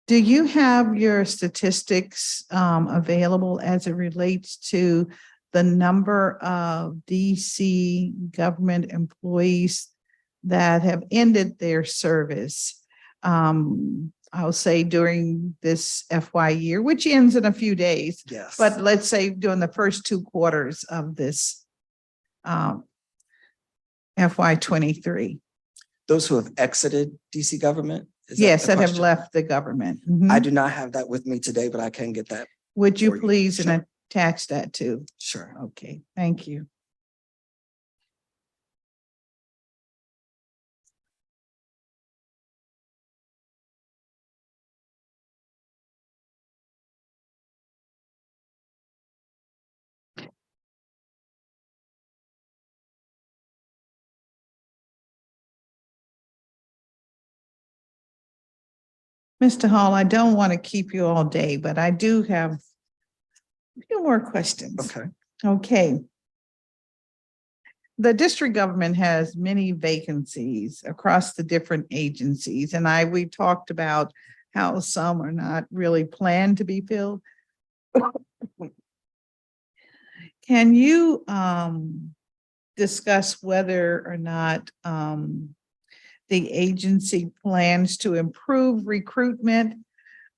[SPEAKER 1] Do you have your statistics available as it relates to the number of DC government employees that have ended their service. I'll say during this FY year, which ends in a few days,
[SPEAKER 3] Yes.
[SPEAKER 1] but let's say during the first 2 quarters of this FY 23.
[SPEAKER 3] Those who have exited DC government? Is
[SPEAKER 1] Yes,
[SPEAKER 3] the
[SPEAKER 1] that have
[SPEAKER 3] question?
[SPEAKER 1] left the government. Mhm.
[SPEAKER 3] I do not have that with me today, but I can get that.
[SPEAKER 1] Would you
[SPEAKER 3] for you.
[SPEAKER 1] please
[SPEAKER 3] Sure.
[SPEAKER 1] and attach that too?
[SPEAKER 3] Sure.
[SPEAKER 1] Okay, thank you. Mr. Hall, I don't want to keep you all day, but I do have a few more questions.
[SPEAKER 3] Okay.
[SPEAKER 1] Okay. The district government has many vacancies across the different agencies, and we talked about how some are not really planned to be filled. Can you discuss whether or not the agency plans to improve recruitment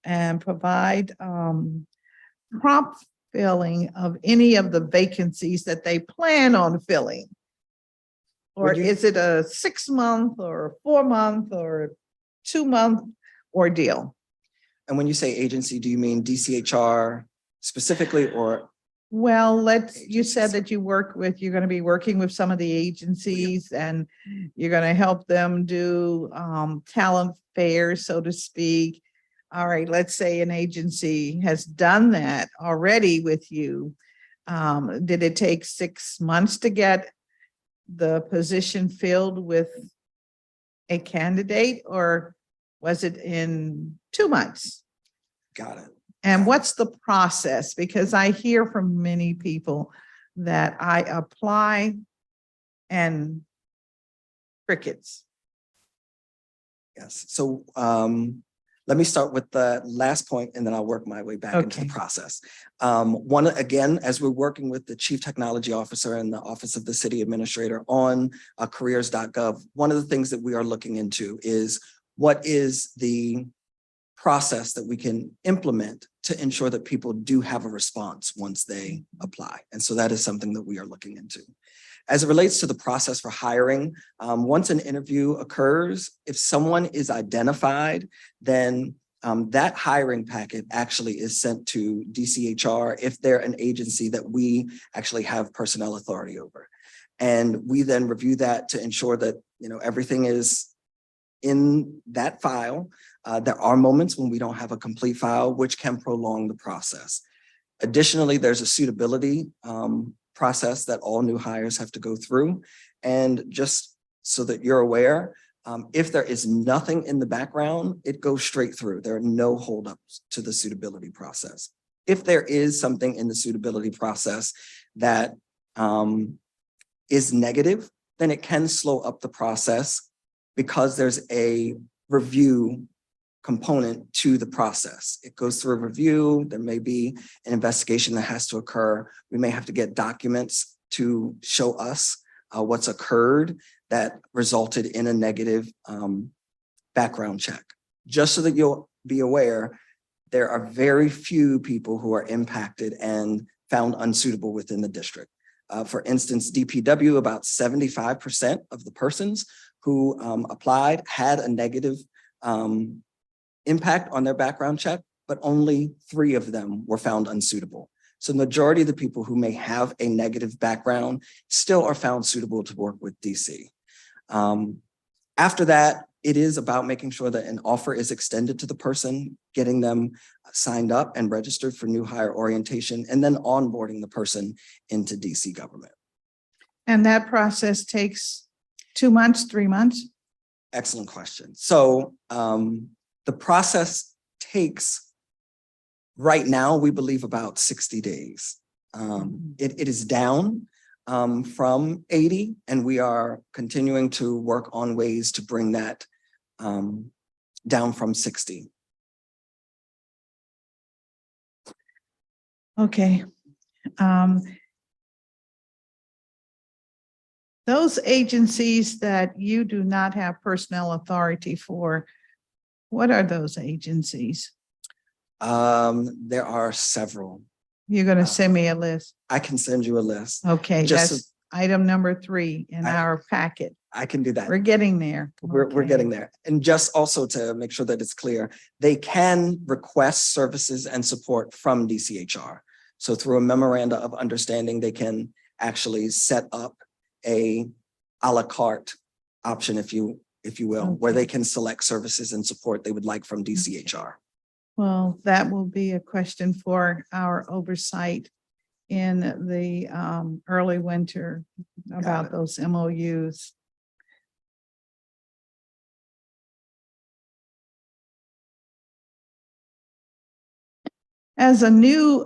[SPEAKER 1] and provide prompt filling of any of the vacancies that they plan on filling? Or is it a 6-month or a 4-month or 2-month ordeal?
[SPEAKER 3] And when you say agency, do you mean DCHR specifically or?
[SPEAKER 1] Well, you said that you're going to be working with some of the agencies and you're going to help them do talent fairs, so to speak. All right, let's say an agency has done that already with you. Did it take 6 months to get the position filled with a candidate, or was it in 2 months?
[SPEAKER 3] Got it.
[SPEAKER 1] And what's the process? Because I hear from many people that I apply and crickets.
[SPEAKER 3] Yes. So let me start with the last point and then I'll work my way back into the process. One, again, as we're working with the Chief Technology Officer and the Office of the City Administrator on careers.gov, one of the things that we are looking into is what is the process that we can implement to ensure that people do have a response once they apply. And so that is something that we are looking into. As it relates to the process for hiring, once an interview occurs, if someone is identified, then that hiring packet actually is sent to DCHR if they're an agency that we actually have personnel authority over. And we then review that to ensure that everything is in that file. There are moments when we don't have a complete file, which can prolong the process. Additionally, there's a suitability process that all new hires have to go through. And just so that you're aware, if there is nothing in the background, it goes straight through. There are no holdups to the suitability process. If there is something in the suitability process that is negative, then it can slow up the process because there's a review component to the process. It goes through a review. There may be an investigation that has to occur. We may have to get documents to show us what's occurred that resulted in a negative background check. Just so that you'll be aware, there are very few people who are impacted and found unsuitable within the district. For instance, DPW, about 75% of the persons who applied had a negative impact on their background check, but only 3 of them were found unsuitable. So the majority of the people who may have a negative background still are found suitable to work with DC. After that, it is about making sure that an offer is extended to the person, getting them signed up and registered for new hire orientation, and then onboarding the person into DC government.
[SPEAKER 1] And that process takes 2 months, 3 months?
[SPEAKER 3] Excellent question. So the process takes, right now, we believe about 60 days. It is down from 80, and we are continuing to work on ways to bring that down from 60.
[SPEAKER 1] Okay. Those agencies that you do not have personnel authority for, what are those agencies?
[SPEAKER 3] There are several.
[SPEAKER 1] You're going to send me a list.
[SPEAKER 3] I can send you a list.
[SPEAKER 1] Okay,
[SPEAKER 3] Just
[SPEAKER 1] that's item number 3 in our packet.
[SPEAKER 3] I can do that.
[SPEAKER 1] We're getting there.
[SPEAKER 3] We're
[SPEAKER 1] Okay.
[SPEAKER 3] getting there. And just also to make sure that it's clear, they can request services and support from DCHR. So through a memoranda of understanding, they can actually set up a la carte option, if you will, where they can select services and support they would like from DCHR.
[SPEAKER 1] Well, that will be a question for our oversight in the early winter about those MOUs. As a new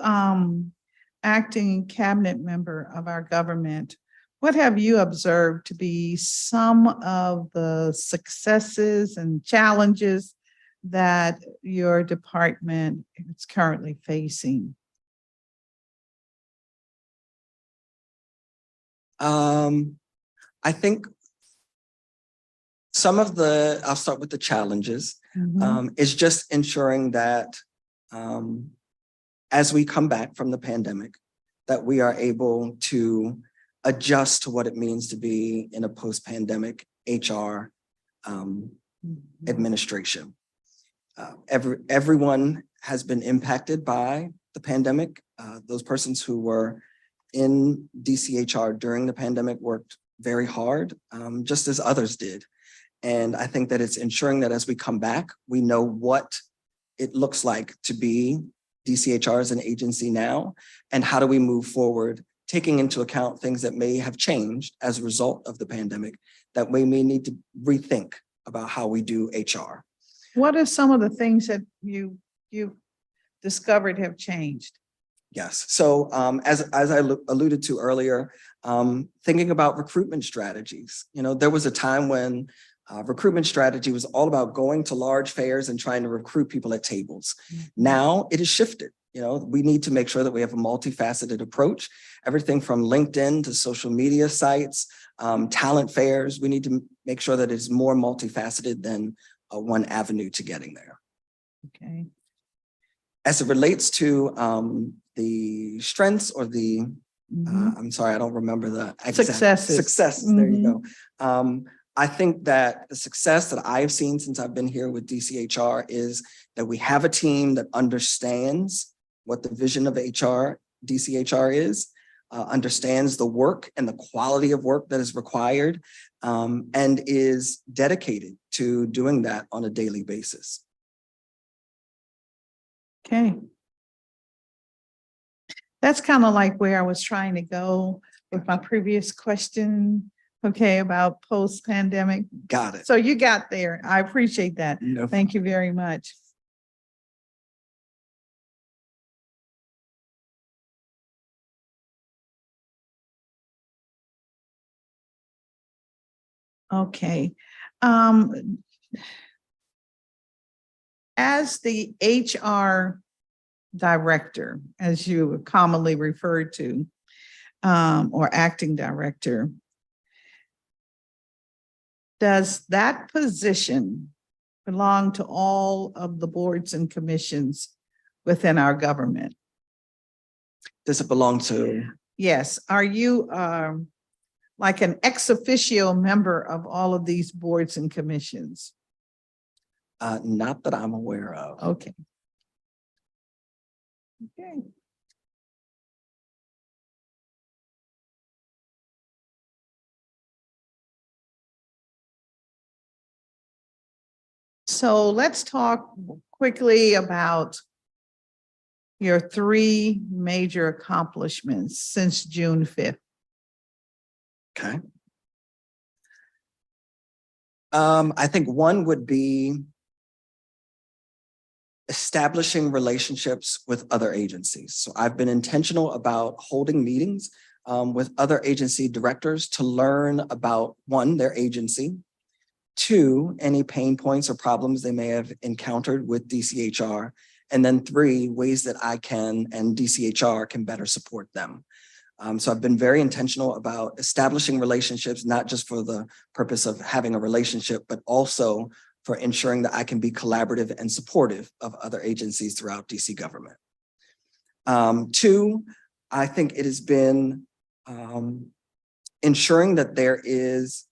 [SPEAKER 1] acting cabinet member of our government, what have you observed to be some of the successes and challenges that your department is currently facing?
[SPEAKER 3] I think some of I'll start with the challenges, is just ensuring that as we come back from the pandemic, that we are able to adjust to what it means to be in a post-pandemic HR administration. Everyone has been impacted by the pandemic. Those persons who were in DCHR during the pandemic worked very hard, just as others did. And I think that it's ensuring that as we come back, we know what it looks like to be DCHR as an agency now, and how do we move forward, taking into account things that may have changed as a result of the pandemic, that we may need to rethink about how we do HR.
[SPEAKER 1] What are some of the things that you discovered have changed?
[SPEAKER 3] Yes. So as I alluded to earlier, thinking about recruitment strategies, there was a time when recruitment strategy was all about going to large fairs and trying to recruit people at tables. Now it has shifted. We need to make sure that we have a multifaceted approach, everything from LinkedIn to social media sites, talent fairs. We need to make sure that it's more multifaceted than one avenue to getting there.
[SPEAKER 1] Okay.
[SPEAKER 3] As it relates to the strengths or the, I'm sorry, I don't remember the exact successes. There you go. I think that the success that I've seen since I've been here with DCHR is that we have a team that understands what the vision of DCHR is, understands the work and the quality of work that is required, and is dedicated to doing that on a daily basis.
[SPEAKER 1] Okay. That's kind of like where I was trying to go with my previous question, okay, about post-pandemic.
[SPEAKER 3] Got it.
[SPEAKER 1] So you got there. I appreciate that.
[SPEAKER 3] No,
[SPEAKER 1] thank you very much. Okay. As the HR director, as you commonly referred to, or acting director, does that position belong to all of the boards and commissions within our government?
[SPEAKER 3] Does it belong to?
[SPEAKER 1] Yes. Are you like an ex officio member of all of these boards and commissions?
[SPEAKER 3] Not that I'm aware of.
[SPEAKER 1] Okay. Okay. So let's talk quickly about your 3 major accomplishments since June 5th.
[SPEAKER 3] Okay. I think one would be establishing relationships with other agencies. So I've been intentional about holding meetings with other agency directors to learn about, 1, their agency, 2, any pain points or problems they may have encountered with DCHR, and then 3, ways that I can and DCHR can better support them. So I've been very intentional about establishing relationships, not just for the purpose of having a relationship, but also for ensuring that I can be collaborative and supportive of other agencies throughout DC government. Two, I think it has been ensuring that there is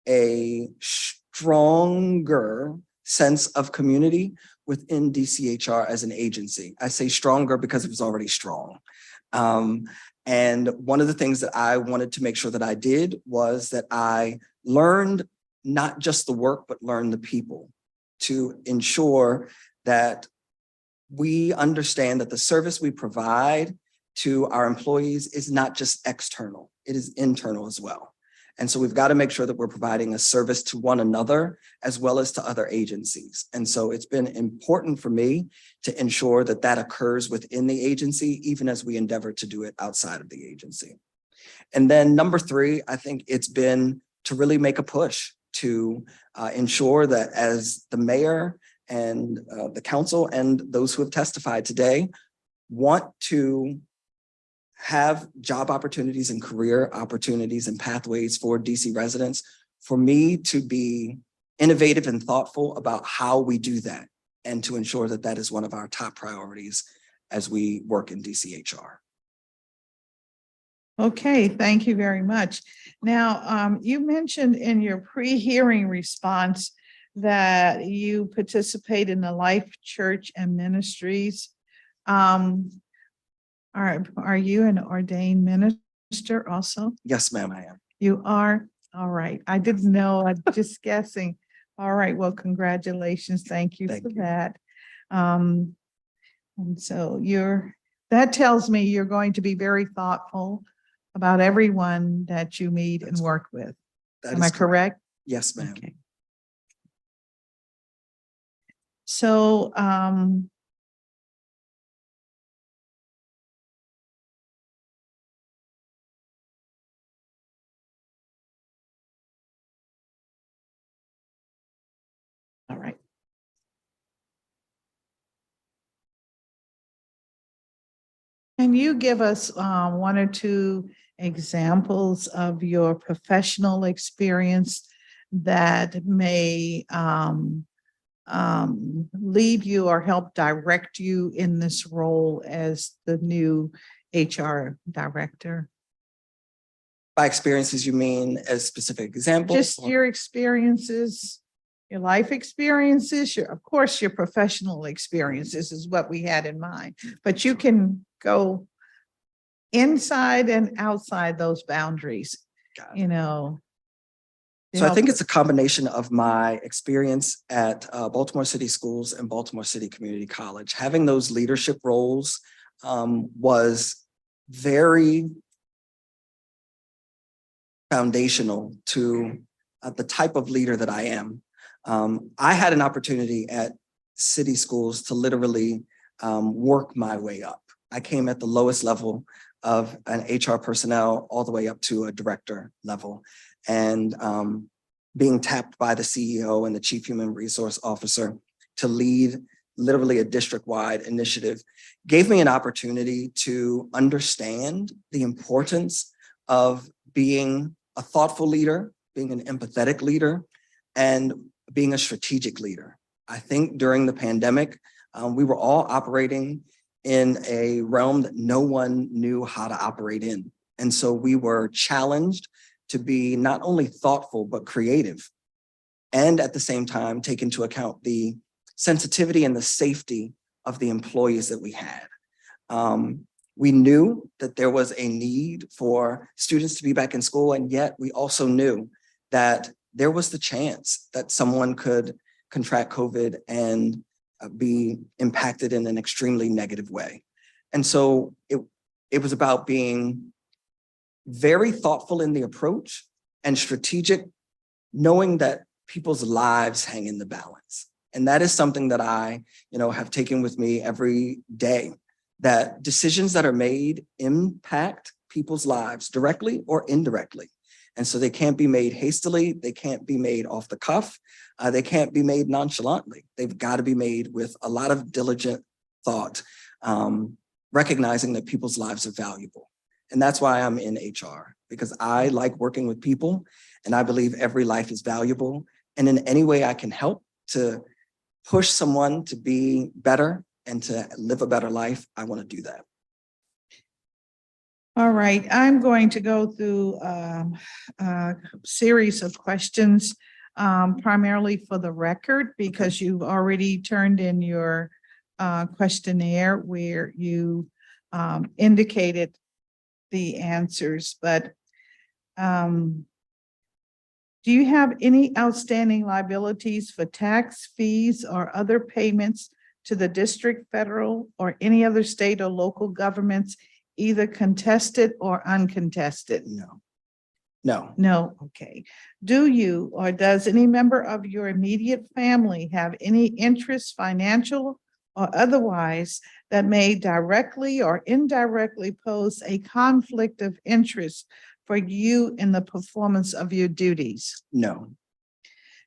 [SPEAKER 3] a stronger sense of community within DCHR as an agency. I say stronger because it was already strong. And one of the things that I wanted to make sure that I did was that I learned not just the work, but learn the people to ensure that we understand that the service we provide to our employees is not just external, it is internal as well. And so we've got to make sure that we're providing a service to one another as well as to other agencies. And so it's been important for me to ensure that that occurs within the agency, even as we endeavor to do it outside of the agency. And then number three, I think it's been to really make a push to ensure that as the mayor and the council and those who have testified today want to have job opportunities and career opportunities and pathways for DC residents, for me to be innovative and thoughtful about how we do that and to ensure that that is one of our top priorities as we work in DCHR.
[SPEAKER 1] Okay, thank you very much. Now, you mentioned in your pre-hearing response that you participate in the Life Church and Ministries. Are you an ordained minister also?
[SPEAKER 3] Yes, ma'am, I am.
[SPEAKER 1] You are? All right. I didn't know. I'm just guessing. All right. Well, congratulations. Thank you for that. And so that tells me you're going to be very thoughtful about everyone that you meet and work with. Am I correct?
[SPEAKER 3] Yes, ma'am.
[SPEAKER 1] Okay. So, all right. Can you give us one or two examples of your professional experience that may lead you or help direct you in this role as the new HR director?
[SPEAKER 3] By experiences, you mean as specific examples?
[SPEAKER 1] Just your experiences, your life experiences, of course, your professional experiences is what we had in mind, but you can go inside and outside those boundaries, you know.
[SPEAKER 3] So I think it's a combination of my experience at Baltimore City Schools and Baltimore City Community College. Having those leadership roles was very foundational to the type of leader that I am. I had an opportunity at City Schools to literally work my way up. I came at the lowest level of an HR personnel all the way up to a director level. And being tapped by the CEO and the Chief Human Resource Officer to lead literally a district-wide initiative gave me an opportunity to understand the importance of being a thoughtful leader, being an empathetic leader, and being a strategic leader. I think during the pandemic, we were all operating in a realm that no one knew how to operate in. And so we were challenged to be not only thoughtful, but creative. And at the same time, take into account the sensitivity and the safety of the employees that we had. We knew that there was a need for students to be back in school, and yet we also knew that there was the chance that someone could contract COVID and be impacted in an extremely negative way. And so it was about being very thoughtful in the approach and strategic, knowing that people's lives hang in the balance. And that is something that I, have taken with me every day, that decisions that are made impact people's lives directly or indirectly. And so they can't be made hastily, they can't be made off the cuff, they can't be made nonchalantly. They've got to be made with a lot of diligent thought, recognizing that people's lives are valuable. And that's why I'm in HR, because I like working with people and I believe every life is valuable. And in any way I can help to push someone to be better and to live a better life, I want to do that.
[SPEAKER 1] All right, I'm going to go through a series of questions, primarily for the record, because you've already turned in your questionnaire where you indicated the answers, but do you have any outstanding liabilities for tax fees or other payments to the district, federal, or any other state or local governments, either contested or uncontested?
[SPEAKER 3] No. No.
[SPEAKER 1] No, okay. Do you or does any member of your immediate family have any interest, financial or otherwise, that may directly or indirectly pose a conflict of interest for you in the performance of your duties?
[SPEAKER 3] No.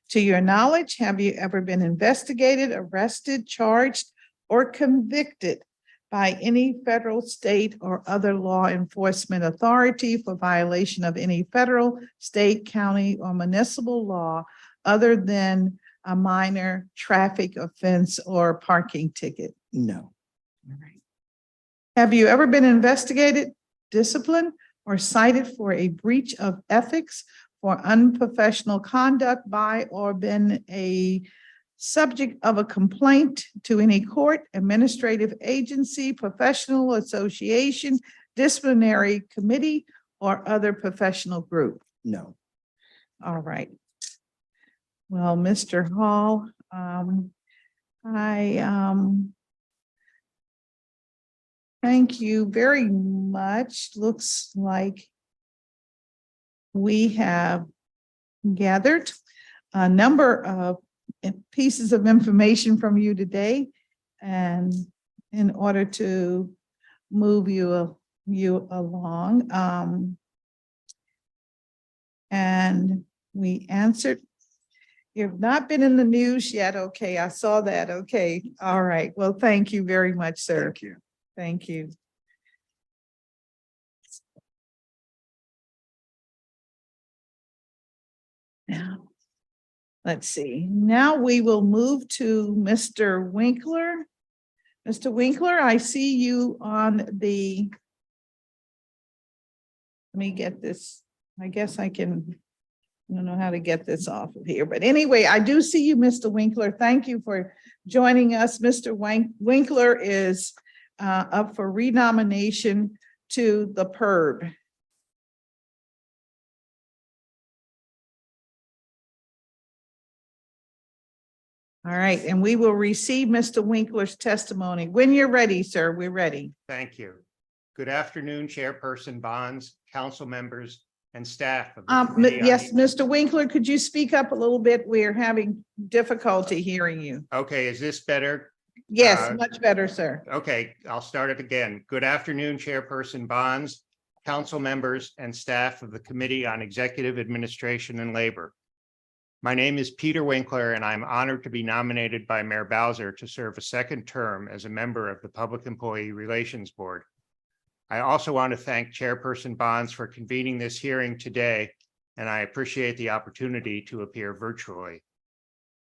[SPEAKER 1] To your knowledge, have you ever been investigated, arrested, charged, or convicted by any federal, state, or other law enforcement authority for violation of any federal, state, county, or municipal law other than a minor traffic offense or parking ticket?
[SPEAKER 3] No.
[SPEAKER 1] All right. Have you ever been investigated, disciplined, or cited for a breach of ethics for unprofessional conduct by or been a subject of a complaint to any court, administrative agency, professional association, disciplinary committee, or other professional group?
[SPEAKER 3] No.
[SPEAKER 1] All right. Well, Mr. Hall, thank you very much. Looks like we have gathered a number of pieces of information from you today, and in order to move you along, and we answered. You've not been in the news yet. Okay, I saw that. Okay, all right. Well, thank you very much, sir.
[SPEAKER 3] Thank you.
[SPEAKER 1] Thank you. Now, let's see. Now we will move to Mr. Winkler. Mr. Winkler, I see you on the, let me get this. I guess I don't know how to get this off of here, but anyway, I do see you, Mr. Winkler. Thank you for joining us. Mr. Winkler is up for renomination to the PERB. All right, and we will receive Mr. Winkler's testimony. When you're ready, sir, we're ready.
[SPEAKER 4] Thank you. Good afternoon, Chairperson Bonds, council members, and staff of the Committee on
[SPEAKER 1] Yes, Mr. Winkler, could you speak up a little bit? We're having difficulty hearing you.
[SPEAKER 4] Okay, is this better?
[SPEAKER 1] Yes, much better, sir.
[SPEAKER 4] Okay, I'll start it again. Good afternoon, Chairperson Bonds, council members, and staff of the Committee on Executive Administration and Labor. My name is Peter Winkler, and I'm honored to be nominated by Mayor Bowser to serve a second term as a member of the Public Employee Relations Board. I also want to thank Chairperson Bonds for convening this hearing today, and I appreciate the opportunity to appear virtually.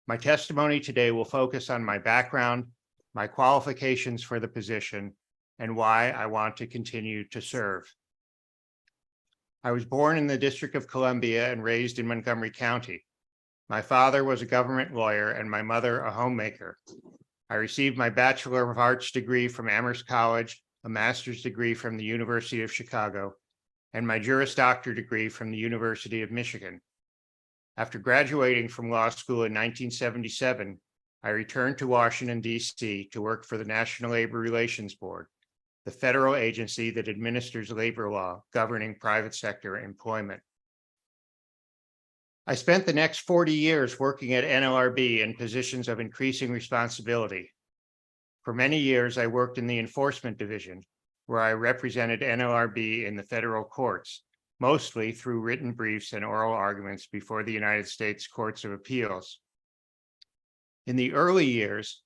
[SPEAKER 4] My testimony today will focus on my background, my qualifications for the position, and why I want to continue to serve. I was born in the District of Columbia and raised in Montgomery County. My father was a government lawyer and my mother a homemaker. I received my Bachelor of Arts degree from Amherst College, a master's degree from the University of Chicago, and my Juris Doctor degree from the University of Michigan. After graduating from law school in 1977, I returned to Washington, D.C. to work for the National Labor Relations Board, the federal agency that administers labor law governing private sector employment. I spent the next 40 years working at NLRB in positions of increasing responsibility. For many years, I worked in the enforcement division, where I represented NLRB in the federal courts, mostly through written briefs and oral arguments before the United States Courts of Appeals. In the early years,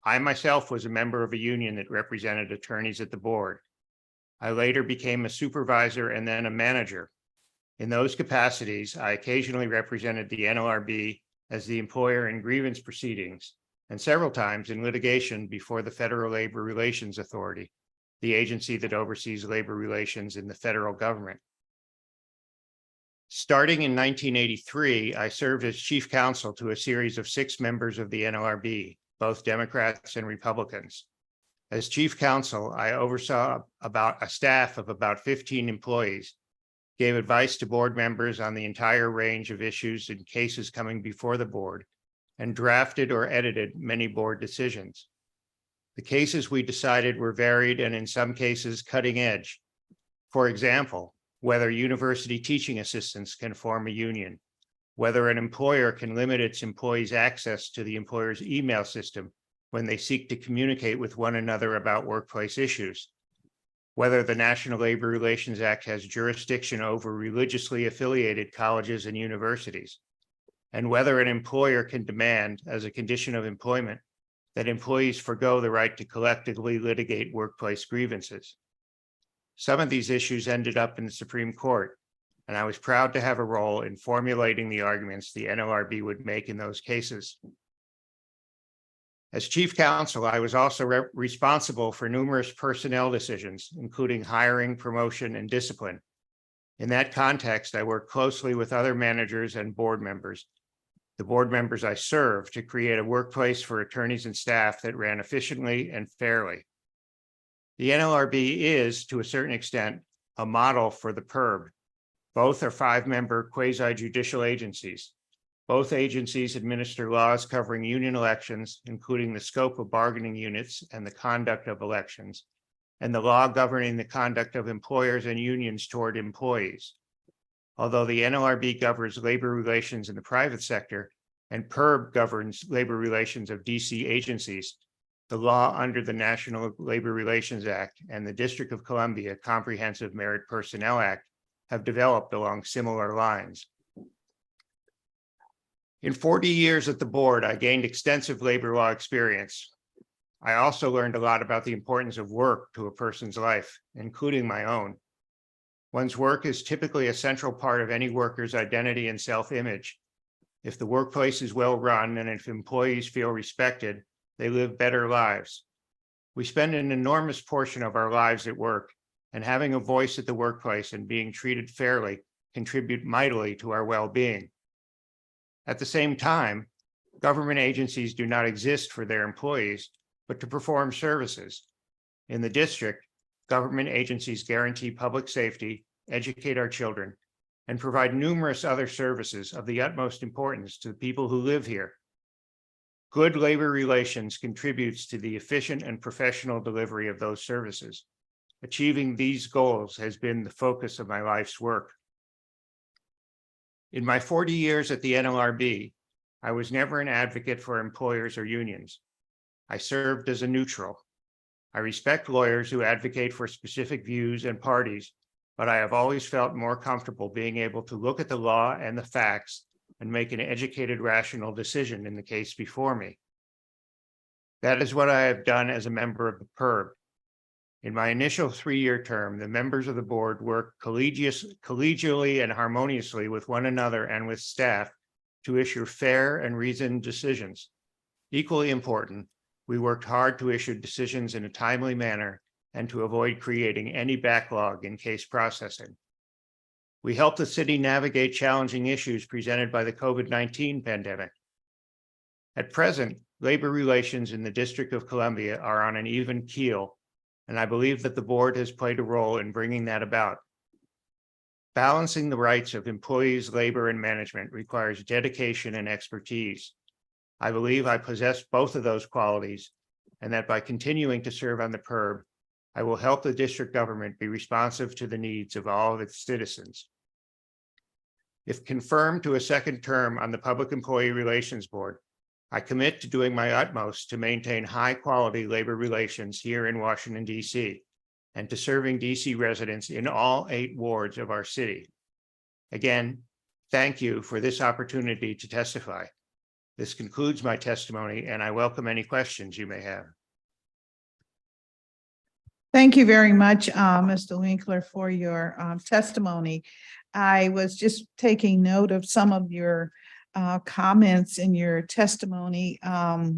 [SPEAKER 4] I myself was a member of a union that represented attorneys at the board. I later became a supervisor and then a manager. In those capacities, I occasionally represented the NLRB as the employer in grievance proceedings, and several times in litigation before the Federal Labor Relations Authority, the agency that oversees labor relations in the federal government. Starting in 1983, I served as chief counsel to a series of 6 members of the NLRB, both Democrats and Republicans. As chief counsel, I oversaw a staff of about 15 employees, gave advice to board members on the entire range of issues and cases coming before the board, and drafted or edited many board decisions. The cases we decided were varied and in some cases cutting edge. For example, whether university teaching assistants can form a union, whether an employer can limit its employees' access to the employer's email system when they seek to communicate with one another about workplace issues, whether the National Labor Relations Act has jurisdiction over religiously affiliated colleges and universities, and whether an employer can demand, as a condition of employment, that employees forgo the right to collectively litigate workplace grievances. Some of these issues ended up in the Supreme Court, and I was proud to have a role in formulating the arguments the NLRB would make in those cases. As chief counsel, I was also responsible for numerous personnel decisions, including hiring, promotion, and discipline. In that context, I worked closely with other managers and board members, the board members I served, to create a workplace for attorneys and staff that ran efficiently and fairly. The NLRB is, to a certain extent, a model for the PERB. Both are 5-member quasi-judicial agencies. Both agencies administer laws covering union elections, including the scope of bargaining units and the conduct of elections, and the law governing the conduct of employers and unions toward employees. Although the NLRB governs labor relations in the private sector and PERB governs labor relations of DC agencies, the law under the National Labor Relations Act and the District of Columbia Comprehensive Merit Personnel Act have developed along similar lines. In 40 years at the board, I gained extensive labor law experience. I also learned a lot about the importance of work to a person's life, including my own. One's work is typically a central part of any worker's identity and self-image. If the workplace is well run and if employees feel respected, they live better lives. We spend an enormous portion of our lives at work, and having a voice at the workplace and being treated fairly contribute mightily to our well-being. At the same time, government agencies do not exist for their employees, but to perform services. In the district, government agencies guarantee public safety, educate our children, and provide numerous other services of the utmost importance to the people who live here. Good labor relations contributes to the efficient and professional delivery of those services. Achieving these goals has been the focus of my life's work. In my 40 years at the NLRB, I was never an advocate for employers or unions. I served as a neutral. I respect lawyers who advocate for specific views and parties, but I have always felt more comfortable being able to look at the law and the facts and make an educated, rational decision in the case before me. That is what I have done as a member of the PERB. In my initial 3-year term, the members of the board worked collegially and harmoniously with one another and with staff to issue fair and reasoned decisions. Equally important, we worked hard to issue decisions in a timely manner and to avoid creating any backlog in case processing. We helped the city navigate challenging issues presented by the COVID-19 pandemic. At present, labor relations in the District of Columbia are on an even keel, and I believe that the board has played a role in bringing that about. Balancing the rights of employees, labor, and management requires dedication and expertise. I believe I possess both of those qualities, and that by continuing to serve on the PERB, I will help the district government be responsive to the needs of all of its citizens. If confirmed to a second term on the Public Employee Relations Board, I commit to doing my utmost to maintain high-quality labor relations here in Washington, D.C., and to serving D.C. residents in all 8 wards of our city. Again, thank you for this opportunity to testify. This concludes my testimony, and I welcome any questions you may have.
[SPEAKER 1] Thank you very much, Mr. Winkler, for your testimony. I was just taking note of some of your comments in your testimony. I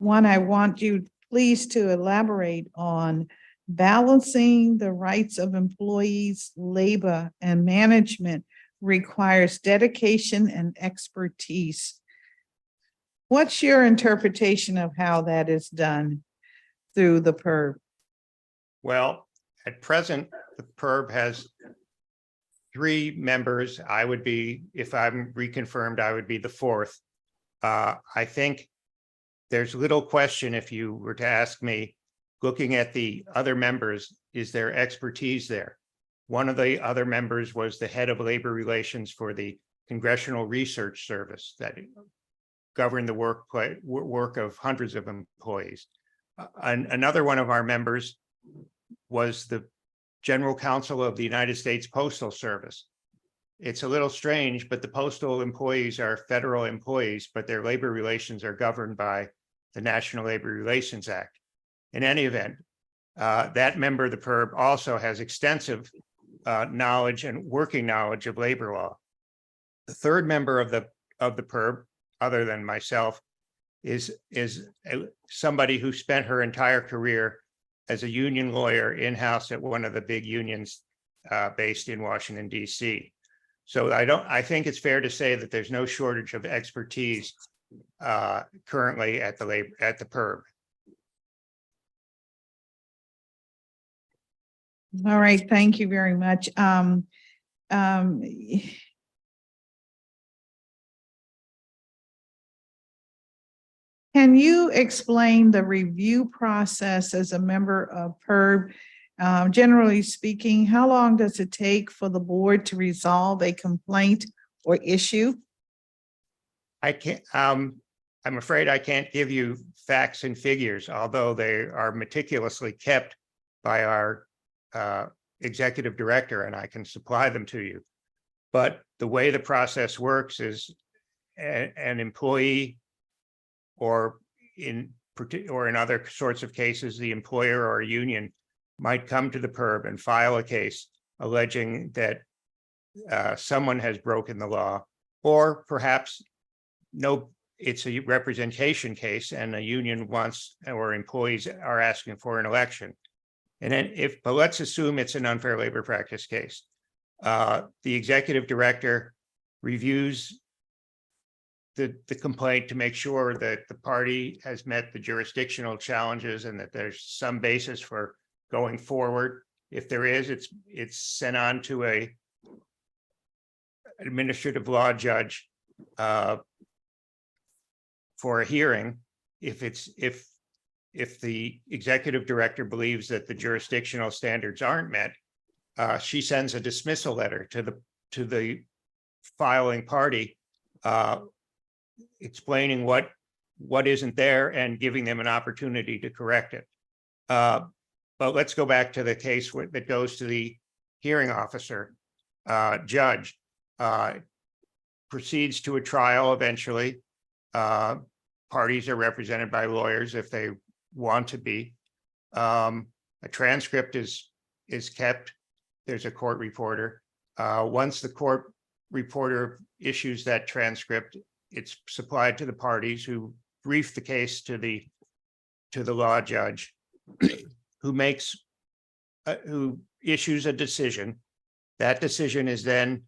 [SPEAKER 1] want you please to elaborate on balancing the rights of employees, labor, and management requires dedication and expertise. What's your interpretation of how that is done through the PERB?
[SPEAKER 4] Well, at present, the PERB has 3 members. I would be, if I'm reconfirmed, I would be the 4th. I think there's little question, if you were to ask me, looking at the other members, is there expertise there? One of the other members was the head of labor relations for the Congressional Research Service that governed the work of hundreds of employees. Another one of our members was the General Counsel of the United States Postal Service. It's a little strange, but the postal employees are federal employees, but their labor relations are governed by the National Labor Relations Act. In any event, that member of the PERB also has extensive knowledge and working knowledge of labor law. The 3rd member of the PERB, other than myself, is somebody who spent her entire career as a union lawyer in-house at one of the big unions based in Washington, D.C. So I think it's fair to say that there's no shortage of expertise currently at the PERB.
[SPEAKER 1] All right, thank you very much. Can you explain the review process as a member of PERB? Generally speaking, how long does it take for the board to resolve a complaint or issue?
[SPEAKER 4] I can't, I'm afraid I can't give you facts and figures, although they are meticulously kept by our executive director, and I can supply them to you. But the way the process works is an employee, or in other sorts of cases, the employer or a union might come to the PERB and file a case alleging that someone has broken the law, or perhaps it's a representation case and a union wants, or employees are asking for an election. And then but let's assume it's an unfair labor practice case. The executive director reviews the complaint to make sure that the party has met the jurisdictional challenges and that there's some basis for going forward. If there is, it's sent on to an administrative law judge for a hearing. If the executive director believes that the jurisdictional standards aren't met, she sends a dismissal letter to the filing party, explaining what isn't there and giving them an opportunity to correct it. But let's go back to the case that goes to the hearing officer. Judge proceeds to a trial eventually. Parties are represented by lawyers if they want to be. A transcript is kept. There's a court reporter. Once the court reporter issues that transcript, it's supplied to the parties, who brief the case to the law judge, who issues a decision. That decision is then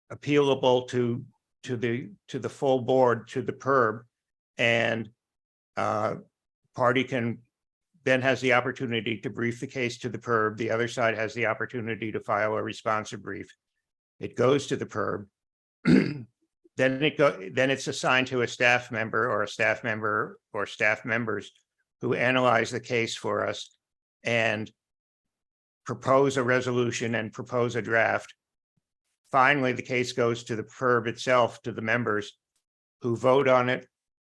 [SPEAKER 4] appealable to the full board, to the PERB, and party then has the opportunity to brief the case to the PERB. The other side has the opportunity to file a responsive brief. It goes to the PERB. Then it's assigned to a staff member or staff members who analyze the case for us and propose a resolution and propose a draft. Finally, the case goes to the PERB itself, to the members, who vote on it,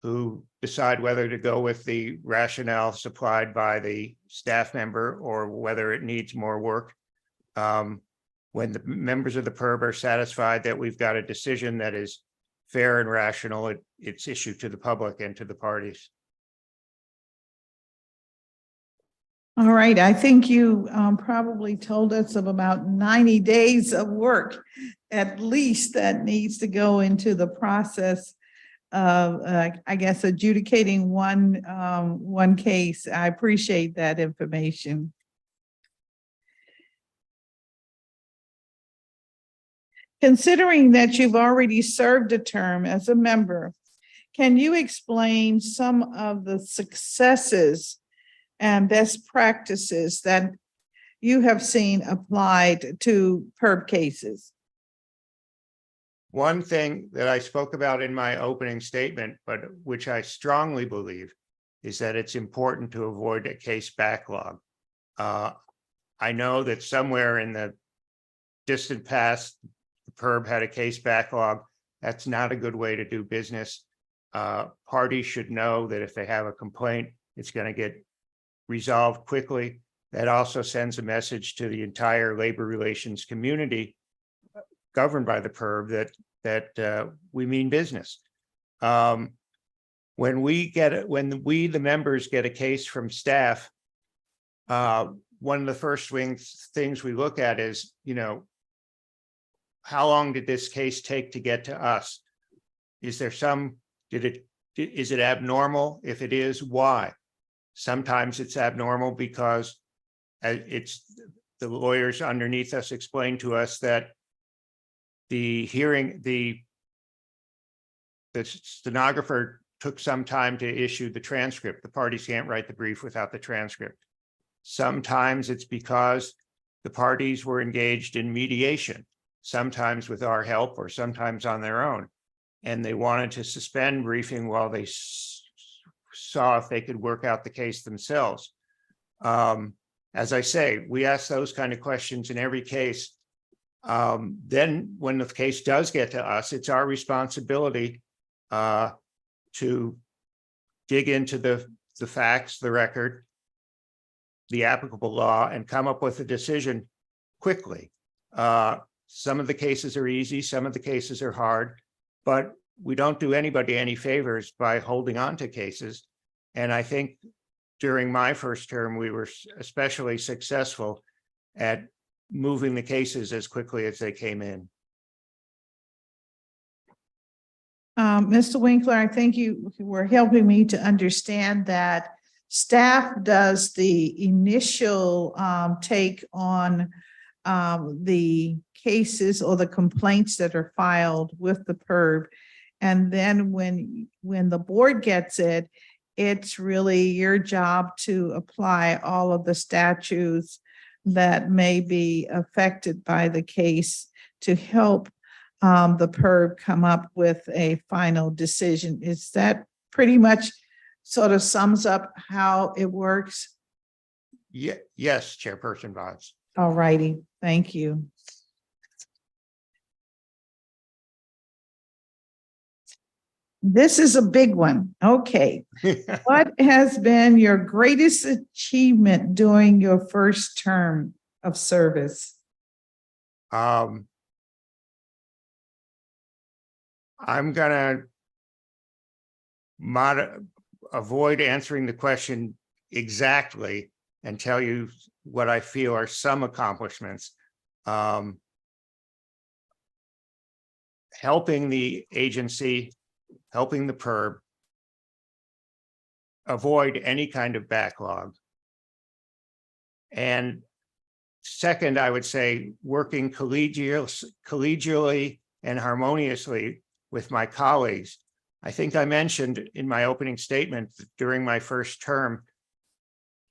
[SPEAKER 4] who decide whether to go with the rationale supplied by the staff member or whether it needs more work. When the members of the PERB are satisfied that we've got a decision that is fair and rational, it's issued to the public and to the parties.
[SPEAKER 1] All right, I think you probably told us of about 90 days of work, at least, that needs to go into the process of, I guess, adjudicating one case. I appreciate that information. Considering that you've already served a term as a member, can you explain some of the successes and best practices that you have seen applied to PERB cases?
[SPEAKER 4] One thing that I spoke about in my opening statement, but which I strongly believe, is that it's important to avoid a case backlog. I know that somewhere in the distant past, the PERB had a case backlog. That's not a good way to do business. Parties should know that if they have a complaint, it's going to get resolved quickly. That also sends a message to the entire labor relations community governed by the PERB that we mean business. When we, the members, get a case from staff, one of the first things we look at is, how long did this case take to get to us? Is there is it abnormal? If it is, why? Sometimes it's abnormal because the lawyers underneath us explain to us that the stenographer took some time to issue the transcript. The parties can't write the brief without the transcript. Sometimes it's because the parties were engaged in mediation, sometimes with our help or sometimes on their own. And they wanted to suspend briefing while they saw if they could work out the case themselves. As I say, we ask those kind of questions in every case. Then when the case does get to us, it's our responsibility to dig into the facts, the record, the applicable law, and come up with a decision quickly. Some of the cases are easy, some of the cases are hard, but we don't do anybody any favors by holding on to cases. And I think during my first term, we were especially successful at moving the cases as quickly as they came in.
[SPEAKER 1] Mr. Winkler, I think you were helping me to understand that staff does the initial take on the cases or the complaints that are filed with the PERB. And then when the board gets it, it's really your job to apply all of the statutes that may be affected by the case to help the PERB come up with a final decision. Is that pretty much sort of sums up how it works?
[SPEAKER 4] Yeah, yes, Chairperson Bonds.
[SPEAKER 1] All righty, thank you. This is a big one. Okay. What has been your greatest achievement during your first term of service?
[SPEAKER 4] I'm gonna avoid answering the question exactly and tell you what I feel are some accomplishments. Helping the agency, helping the PERB avoid any kind of backlog. And second, I would say working collegially and harmoniously with my colleagues. I think I mentioned in my opening statement that during my first term,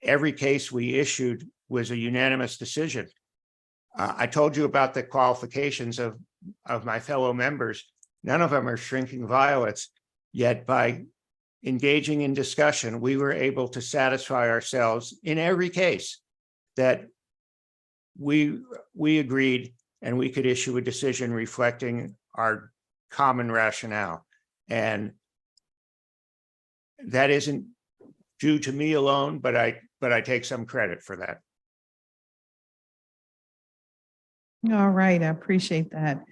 [SPEAKER 4] every case we issued was a unanimous decision. I told you about the qualifications of my fellow members. None of them are shrinking violets, yet by engaging in discussion, we were able to satisfy ourselves in every case that we agreed and we could issue a decision reflecting our common rationale. And that isn't due to me alone, but I take some credit for that.
[SPEAKER 1] All right, I appreciate that.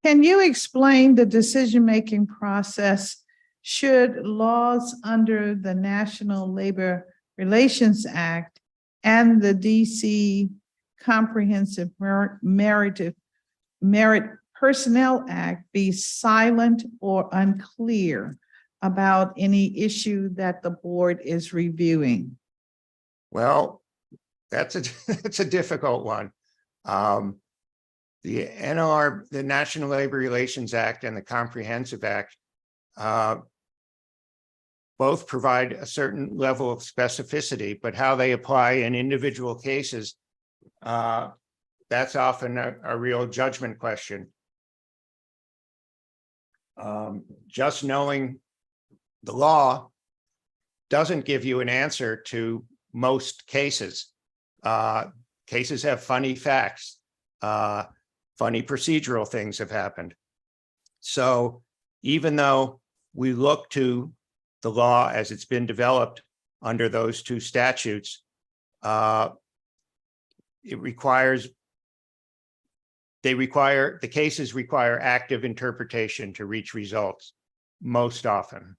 [SPEAKER 1] Can you explain the decision-making process should laws under the National Labor Relations Act and the DC Comprehensive Merit Personnel Act be silent or unclear about any issue that the board is reviewing?
[SPEAKER 4] Well, that's a difficult one. The NLR, the National Labor Relations Act and the Comprehensive Act both provide a certain level of specificity, but how they apply in individual cases, that's often a real judgment question. Just knowing the law doesn't give you an answer to most cases. Cases have funny facts. Funny procedural things have happened. So even though we look to the law as it's been developed under those two statutes, the cases require active interpretation to reach results most often.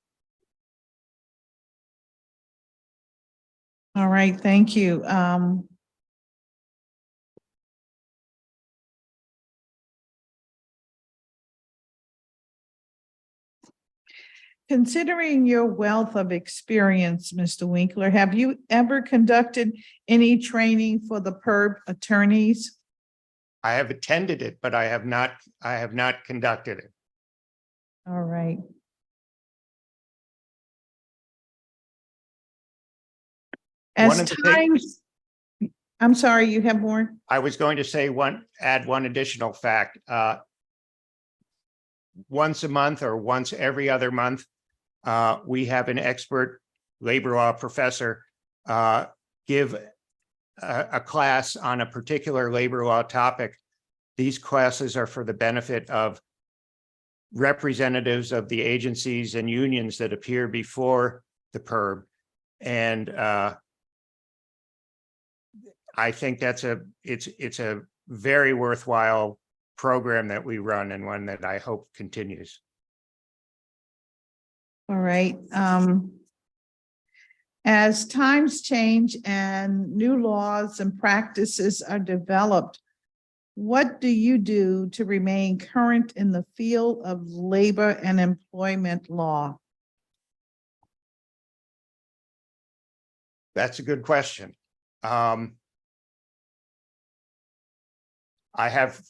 [SPEAKER 1] All right, thank you. Considering your wealth of experience, Mr. Winkler, have you ever conducted any training for the PERB attorneys?
[SPEAKER 4] I have attended it, but I have not conducted it.
[SPEAKER 1] All right.
[SPEAKER 4] One
[SPEAKER 1] As
[SPEAKER 4] of the things-
[SPEAKER 1] times, I'm sorry, you have more?
[SPEAKER 4] I was going to say add one additional fact. Once a month or once every other month, we have an expert labor law professor give a class on a particular labor law topic. These classes are for the benefit of representatives of the agencies and unions that appear before the PERB. And I think it's a very worthwhile program that we run and one that I hope continues.
[SPEAKER 1] All right. As times change and new laws and practices are developed, what do you do to remain current in the field of labor and employment law?
[SPEAKER 4] That's a good question. I have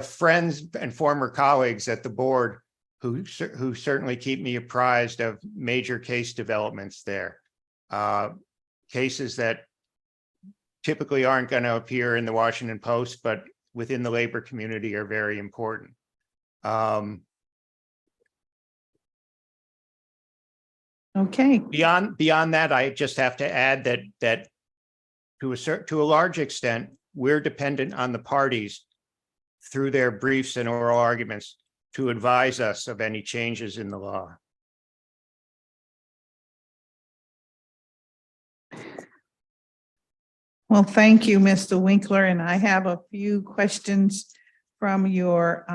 [SPEAKER 4] friends and former colleagues at the board who certainly keep me apprised of major case developments there. Cases that typically aren't going to appear in the Washington Post, but within the labor community are very important.
[SPEAKER 1] Okay.
[SPEAKER 4] Beyond that, I just have to add that to a large extent, we're dependent on the parties through their briefs and oral arguments to advise us of any changes in the law.
[SPEAKER 1] Well, thank you, Mr. Winkler. And I have a few questions from your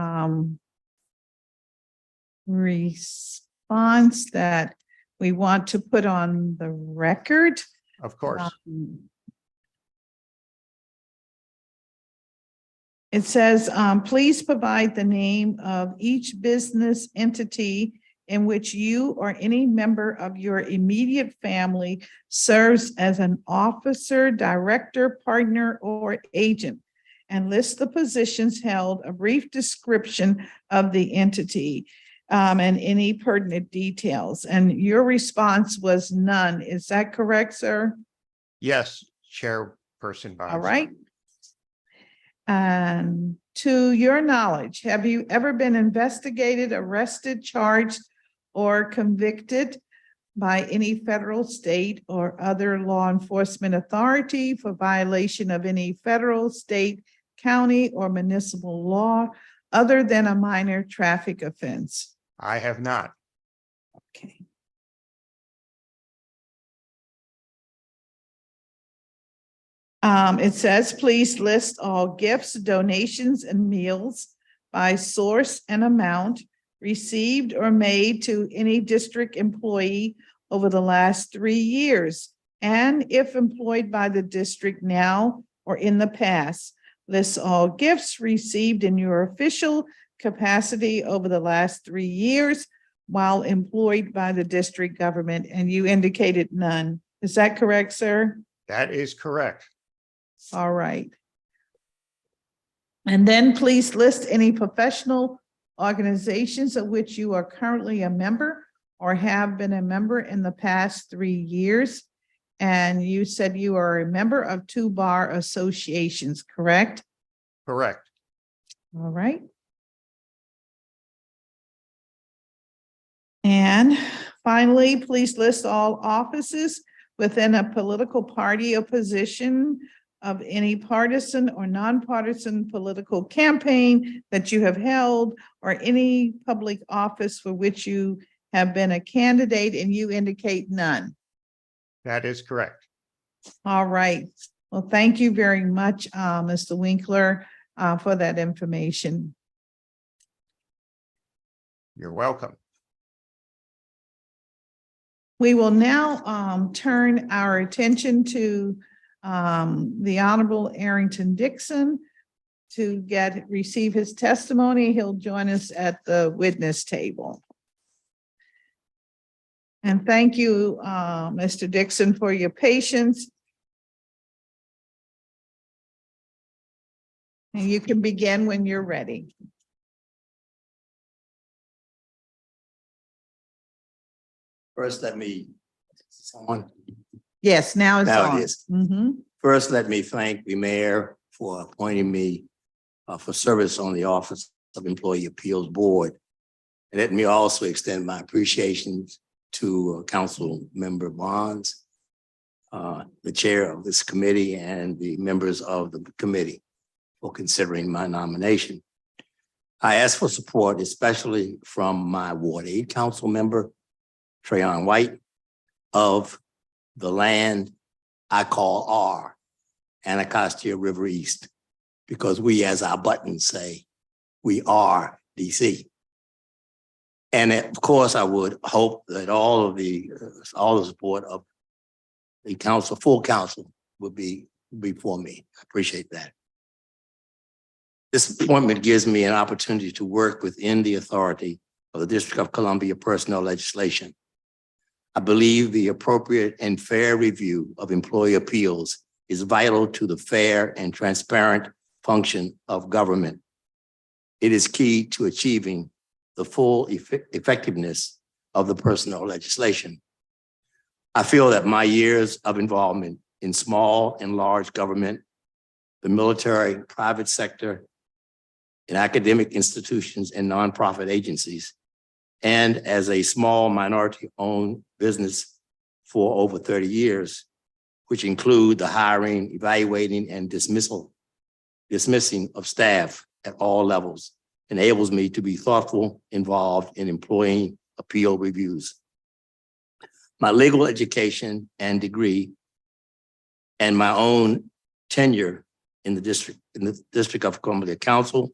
[SPEAKER 1] response that we want to put on the record.
[SPEAKER 4] Of course.
[SPEAKER 1] It says, please provide the name of each business entity in which you or any member of your immediate family serves as an officer, director, partner, or agent, and list the positions held, a brief description of the entity, and any pertinent details. And your response was none. Is that correct, sir?
[SPEAKER 4] Yes, Chairperson Bonds.
[SPEAKER 1] All right. And to your knowledge, have you ever been investigated, arrested, charged, or convicted by any federal, state, or other law enforcement authority for violation of any federal, state, county, or municipal law other than a minor traffic offense?
[SPEAKER 4] I have not.
[SPEAKER 1] Okay. It says, please list all gifts, donations, and meals by source and amount received or made to any district employee over the last 3 years, and if employed by the district now or in the past, lists all gifts received in your official capacity over the last 3 years while employed by the district government, and you indicated none. Is that correct, sir?
[SPEAKER 4] That is correct.
[SPEAKER 1] All right. And then please list any professional organizations of which you are currently a member or have been a member in the past 3 years. And you said you are a member of 2 bar associations, correct?
[SPEAKER 4] Correct.
[SPEAKER 1] All right. And finally, please list all offices within a political party or position of any partisan or nonpartisan political campaign that you have held, or any public office for which you have been a candidate, and you indicate none.
[SPEAKER 4] That is correct.
[SPEAKER 1] All right. Well, thank you very much, Mr. Winkler, for that information.
[SPEAKER 4] You're welcome.
[SPEAKER 1] We will now turn our attention to the Honorable Arrington Dixon to receive his testimony. He'll join us at the witness table. And thank you, Mr. Dixon, for your patience. And you can begin when you're ready.
[SPEAKER 5] First, let me,
[SPEAKER 1] Yes, now it's
[SPEAKER 5] Now it
[SPEAKER 1] on.
[SPEAKER 5] is.
[SPEAKER 1] Mhm.
[SPEAKER 5] first, let me thank the mayor for appointing me for service on the Office of Employee Appeals Board. And let me also extend my appreciation to Council Member Bonds, the chair of this committee, and the members of the committee for considering my nomination. I ask for support, especially from my Ward 8 council member, Trayon White, of the land I call R, Anacostia River East, because we, as our buttons say, we are DC. And of course, I would hope that all the support of the council, full council, would be for me. I appreciate that. This appointment gives me an opportunity to work within the authority of the District of Columbia personnel legislation. I believe the appropriate and fair review of employee appeals is vital to the fair and transparent function of government. It is key to achieving the full effectiveness of the personnel legislation. I feel that my years of involvement in small and large government, the military, private sector, in academic institutions and nonprofit agencies, and as a small minority-owned business for over 30 years, which include the hiring, evaluating, and dismissing of staff at all levels, enables me to be thoughtful, involved in employee appeal reviews. My legal education and degree and my own tenure in the District of Columbia Council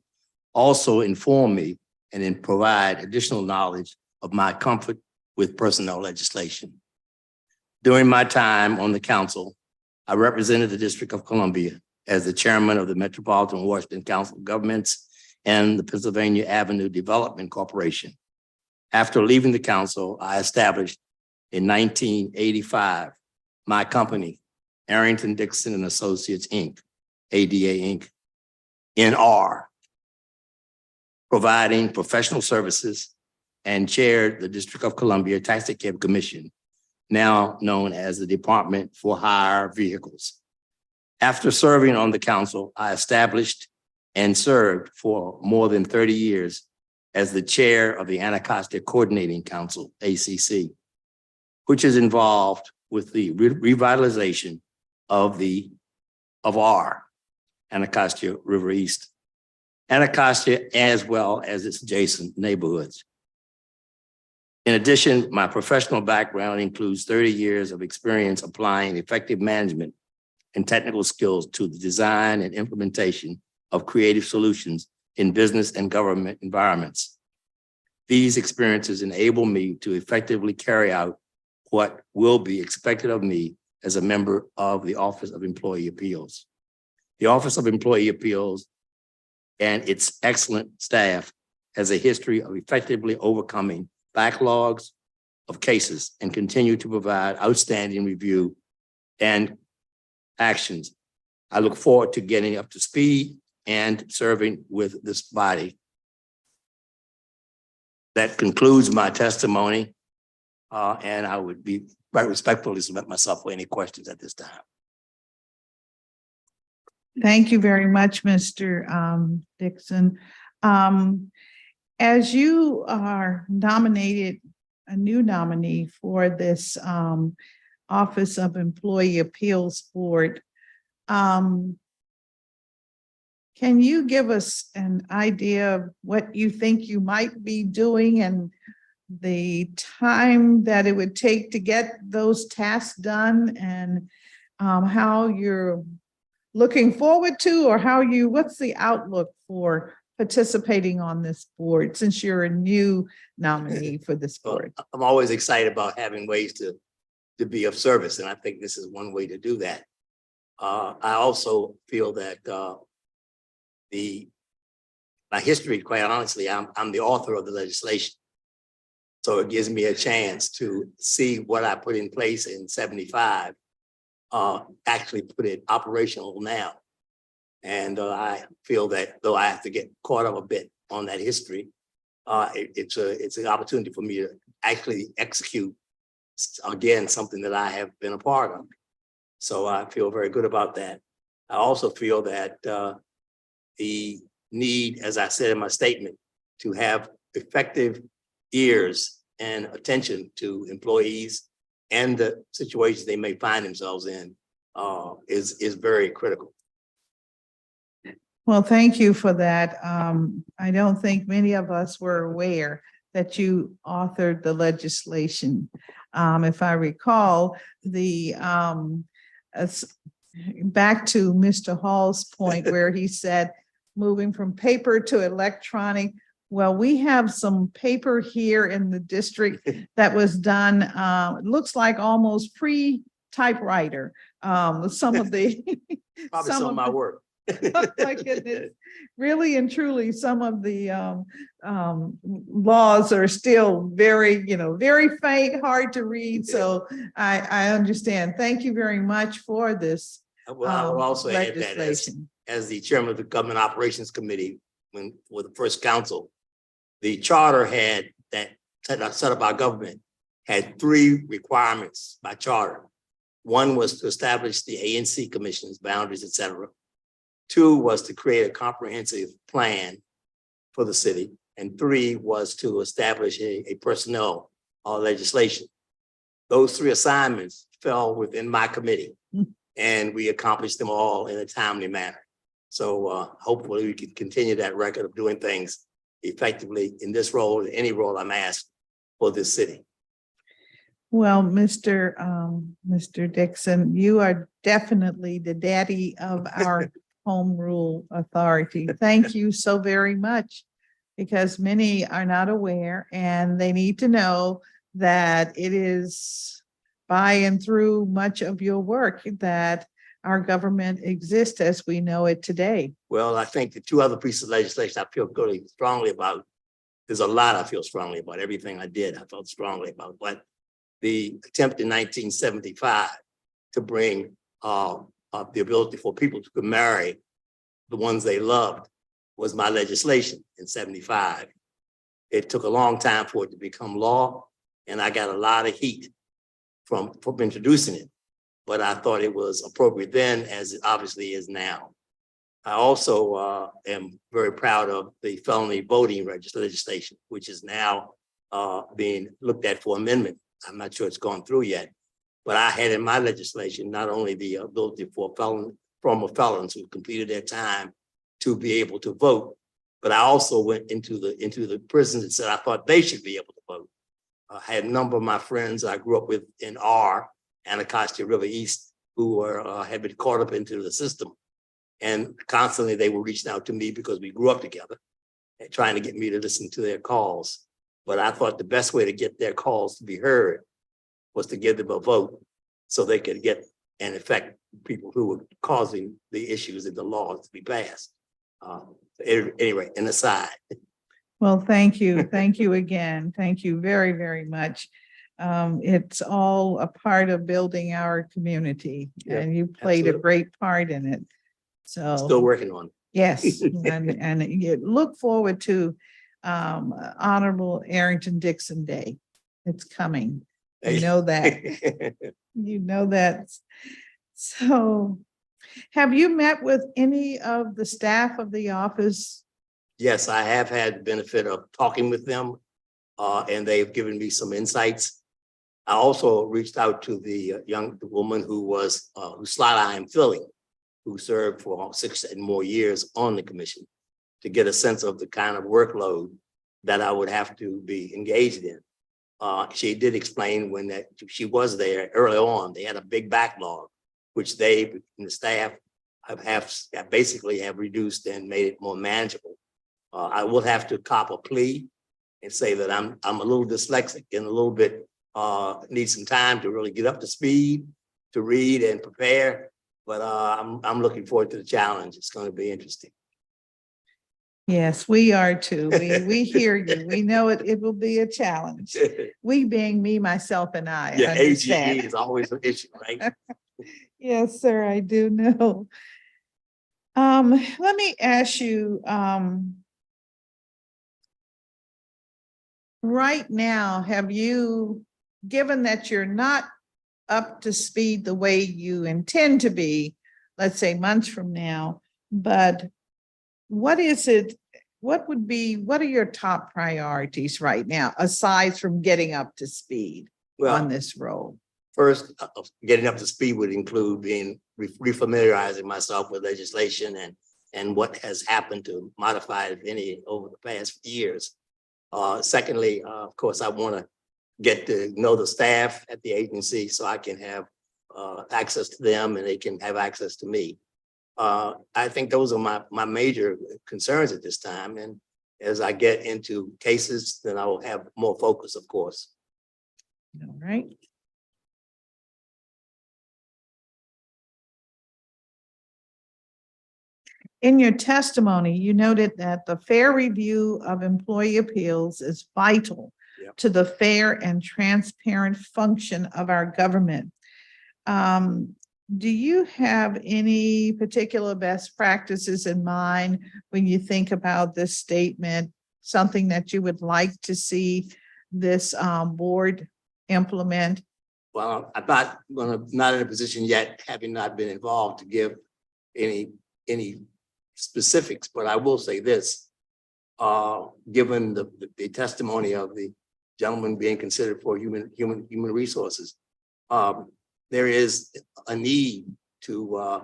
[SPEAKER 5] also inform me and then provide additional knowledge of my comfort with personnel legislation. During my time on the council, I represented the District of Columbia as the chairman of the Metropolitan Washington Council of Governments and the Pennsylvania Avenue Development Corporation. After leaving the council, I established in 1985 my company, Arrington Dixon and Associates, Inc., ADA Inc., NR, providing professional services, and chaired the District of Columbia Taxicab Commission, now known as the Department for Hire Vehicles. After serving on the council, I established and served for more than 30 years as the chair of the Anacostia Coordinating Council, ACC, which is involved with the revitalization of our Anacostia River East, Anacostia, as well as its adjacent neighborhoods. In addition, my professional background includes 30 years of experience applying effective management and technical skills to the design and implementation of creative solutions in business and government environments. These experiences enable me to effectively carry out what will be expected of me as a member of the Office of Employee Appeals. The Office of Employee Appeals and its excellent staff has a history of effectively overcoming backlogs of cases and continue to provide outstanding review and actions. I look forward to getting up to speed and serving with this body. That concludes my testimony, and I would be quite respectful to submit myself for any questions at this time.
[SPEAKER 1] Thank you very much, Mr. Dixon. As you are nominated, a new nominee for this Office of Employee Appeals Board, can you give us an idea of what you think you might be doing and the time that it would take to get those tasks done, and how you're looking forward to, or what's the outlook for participating on this board since you're a new nominee for this board?
[SPEAKER 5] Well, I'm always excited about having ways to be of service, and I think this is one way to do that. I also feel that my history, quite honestly, I'm the author of the legislation. So it gives me a chance to see what I put in place in 75, actually put it operational now. And I feel that though I have to get caught up a bit on that history, it's an opportunity for me to actually execute again something that I have been a part of. So I feel very good about that. I also feel that the need, as I said in my statement, to have effective ears and attention to employees and the situations they may find themselves in is very critical.
[SPEAKER 1] Well, thank you for that. I don't think many of us were aware that you authored the legislation. If I recall, back to Mr. Hall's point where he said, moving from paper to electronic. Well, we have some paper here in the district that was done, it looks like almost pre-typewriter. Some of the
[SPEAKER 5] Probably some of my work.
[SPEAKER 1] my goodness, really and truly, some of the laws are still very, very faint, hard to read. So I understand. Thank you very much for this.
[SPEAKER 5] Well, I will also add that
[SPEAKER 1] legislation.
[SPEAKER 5] as the chairman of the Government Operations Committee, with the first council, the charter had that set up our government had 3 requirements by charter. One was to establish the ANC commissions, boundaries, etc. 2 was to create a comprehensive plan for the city. And 3 was to establish a personnel legislation. Those 3 assignments fell within my committee, and we accomplished them all in a timely manner. So hopefully we can continue that record of doing things effectively in this role, in any role I'm asked for this city.
[SPEAKER 1] Well, Mr. Dixon, you are definitely the daddy of our home rule authority. Thank you so very much, because many are not aware and they need to know that it is by and through much of your work that our government exists as we know it today.
[SPEAKER 5] Well, I think the 2 other pieces of legislation I feel really strongly about. There's a lot I feel strongly about. Everything I did, I felt strongly about. But the attempt in 1975 to bring the ability for people to marry the ones they loved was my legislation in 75. It took a long time for it to become law, and I got a lot of heat from introducing it. But I thought it was appropriate then, as it obviously is now. I also am very proud of the felony voting legislation, which is now being looked at for amendment. I'm not sure it's gone through yet, but I had in my legislation not only the ability for former felons who completed their time to be able to vote, but I also went into the prisons and said I thought they should be able to vote. I had a number of my friends I grew up with in Anacostia River East who had been caught up into the system. And constantly they were reaching out to me because we grew up together and trying to get me to listen to their calls. But I thought the best way to get their calls to be heard was to give them a vote so they could get and affect people who were causing the issues and the laws to be passed. Anyway, an aside.
[SPEAKER 1] Well, thank you. Thank you again. Thank you very, very much. It's all a part of building our community,
[SPEAKER 5] Yeah,
[SPEAKER 1] and you played a
[SPEAKER 5] absolutely.
[SPEAKER 1] great part in it. So.
[SPEAKER 5] Still working on it.
[SPEAKER 1] Yes, and you look forward to Honorable Arrington Dixon Day. It's coming. You know that. You know that. So, have you met with any of the staff of the office?
[SPEAKER 5] Yes, I have had the benefit of talking with them, and they've given me some insights. I also reached out to the young woman who was whose slot I am filling, who served for 6 and more years on the commission, to get a sense of the kind of workload that I would have to be engaged in. She did explain when that she was there early on, they had a big backlog, which they and the staff have basically have reduced and made it more manageable. I will have to cop a plea and say that I'm a little dyslexic and a little bit need some time to really get up to speed, to read and prepare. But I'm looking forward to the challenge. It's going to be interesting.
[SPEAKER 1] Yes, we are too. We hear you. We know it will be a challenge. We being me, myself, and I.
[SPEAKER 5] Yeah, AGE
[SPEAKER 1] understand.
[SPEAKER 5] is always an issue, right?
[SPEAKER 1] Yes, sir, I do know. Let me ask you, right now, have you, given that you're not up to speed the way you intend to be, let's say months from now, but what is it, what are your top priorities right now, aside from getting up to speed on
[SPEAKER 5] Well,
[SPEAKER 1] this role?
[SPEAKER 5] first, getting up to speed would include being refamiliarizing myself with legislation and what has happened to modify it, if any, over the past years. Secondly, of course, I want to get to know the staff at the agency so I can have access to them and they can have access to me. I think those are my major concerns at this time. And as I get into cases, then I will have more focus, of course.
[SPEAKER 1] All right. In your testimony, you noted that the fair review of employee appeals is vital
[SPEAKER 5] Yep.
[SPEAKER 1] to the fair and transparent function of our government. Do you have any particular best practices in mind when you think about this statement, something that you would like to see this board implement?
[SPEAKER 5] Well, I'm not in a position yet, having not been involved, to give any specifics, but I will say this, given the testimony of the gentleman being considered for human resources, there is a need to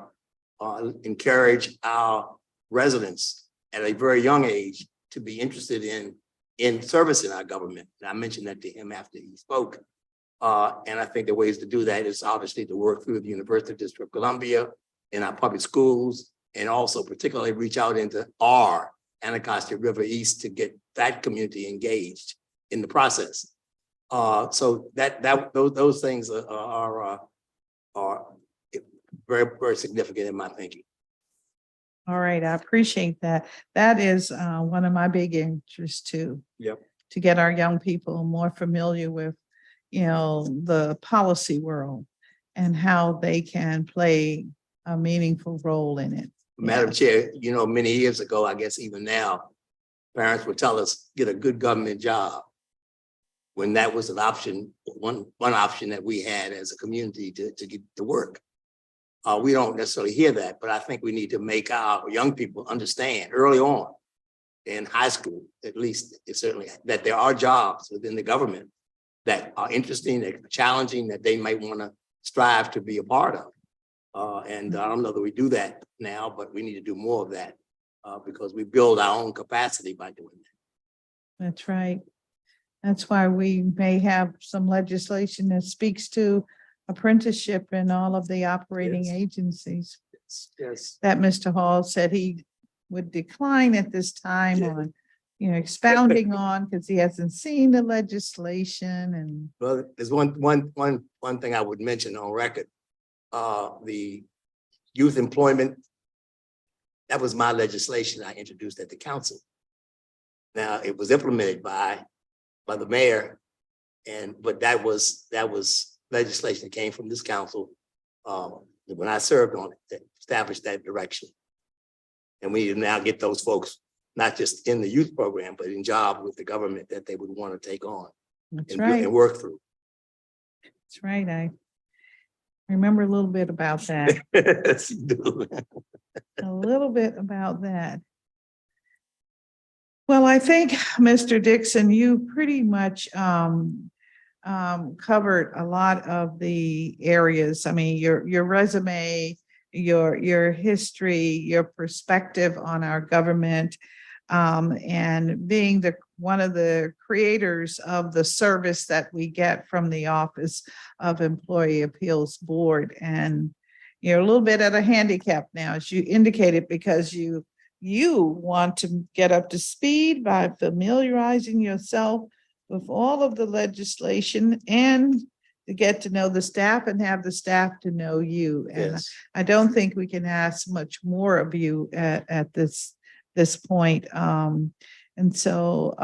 [SPEAKER 5] encourage our residents at a very young age to be interested in servicing our government. And I mentioned that to him after he spoke. And I think the ways to do that is obviously to work through the University District of Columbia in our public schools, and also particularly reach out into our Anacostia River East to get that community engaged in the process. So those things are very, very significant in my thinking.
[SPEAKER 1] All right, I appreciate that. That is one of my big interests too.
[SPEAKER 5] Yep.
[SPEAKER 1] To get our young people more familiar with, the policy world and how they can play a meaningful role in it.
[SPEAKER 5] Madam Chair, many years ago, I guess even now, parents would tell us, get a good government job, when that was an option, one option that we had as a community to get to work. We don't necessarily hear that, but I think we need to make our young people understand early on in high school, at least, certainly, that there are jobs within the government that are interesting, that are challenging, that they might want to strive to be a part of. And I don't know that we do that now, but we need to do more of that because we build our own capacity by doing that.
[SPEAKER 1] That's right. That's why we may have some legislation that speaks to apprenticeship in all of the operating
[SPEAKER 5] Yes.
[SPEAKER 1] agencies.
[SPEAKER 5] Yes.
[SPEAKER 1] that Mr. Hall said he would decline at this time
[SPEAKER 5] Yeah.
[SPEAKER 1] on, expounding on, because he hasn't seen the legislation and.
[SPEAKER 5] Well, there's one thing I would mention on record. The youth employment, that was my legislation I introduced at the council. Now, it was implemented by the mayor, but that was legislation that came from this council when I served on it, that established that direction. And we need to now get those folks, not just in the youth program, but in job with the government that they would want to take on
[SPEAKER 1] That's
[SPEAKER 5] and
[SPEAKER 1] right.
[SPEAKER 5] and work through.
[SPEAKER 1] That's right. I remember a little bit about that.
[SPEAKER 5] Yes, you do.
[SPEAKER 1] A little bit about that. Well, I think, Mr. Dixon, you pretty much covered a lot of the areas. I mean, your resume, your history, your perspective on our government, and being one of the creators of the service that we get from the Office of Employee Appeals Board. And you're a little bit at a handicap now, as you indicated, because you want to get up to speed by familiarizing yourself with all of the legislation and to get to know the staff and have the staff to know you. And
[SPEAKER 5] Yes.
[SPEAKER 1] I don't think we can ask much more of you at this point. And so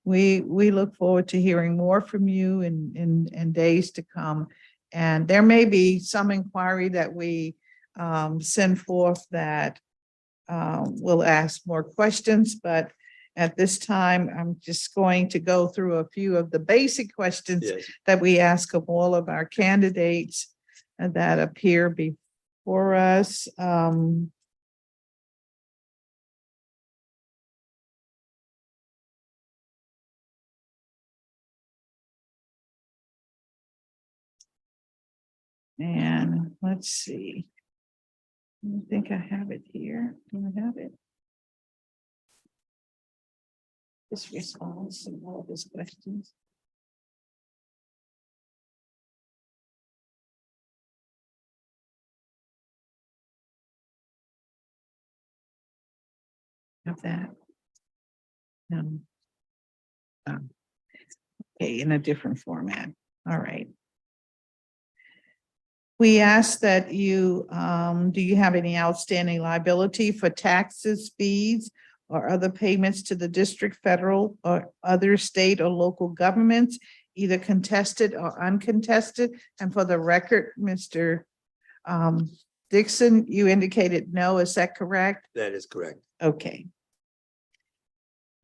[SPEAKER 1] we look forward to hearing more from you in days to come. And there may be some inquiry that we send forth that we'll ask more questions, but at this time, I'm just going to go through a few of the basic questions
[SPEAKER 5] Yes.
[SPEAKER 1] that we ask of all of our candidates that appear before us. And let's see. I think I have it here. Do I have it? This response to all of his questions. Have that. No. Okay, in a different format. All right. We ask that you, do you have any outstanding liability for taxes, fees, or other payments to the district, federal, or other state or local governments, either contested or uncontested? And for the record, Mr. Dixon, you indicated no, is that correct?
[SPEAKER 5] That is correct.
[SPEAKER 1] Okay.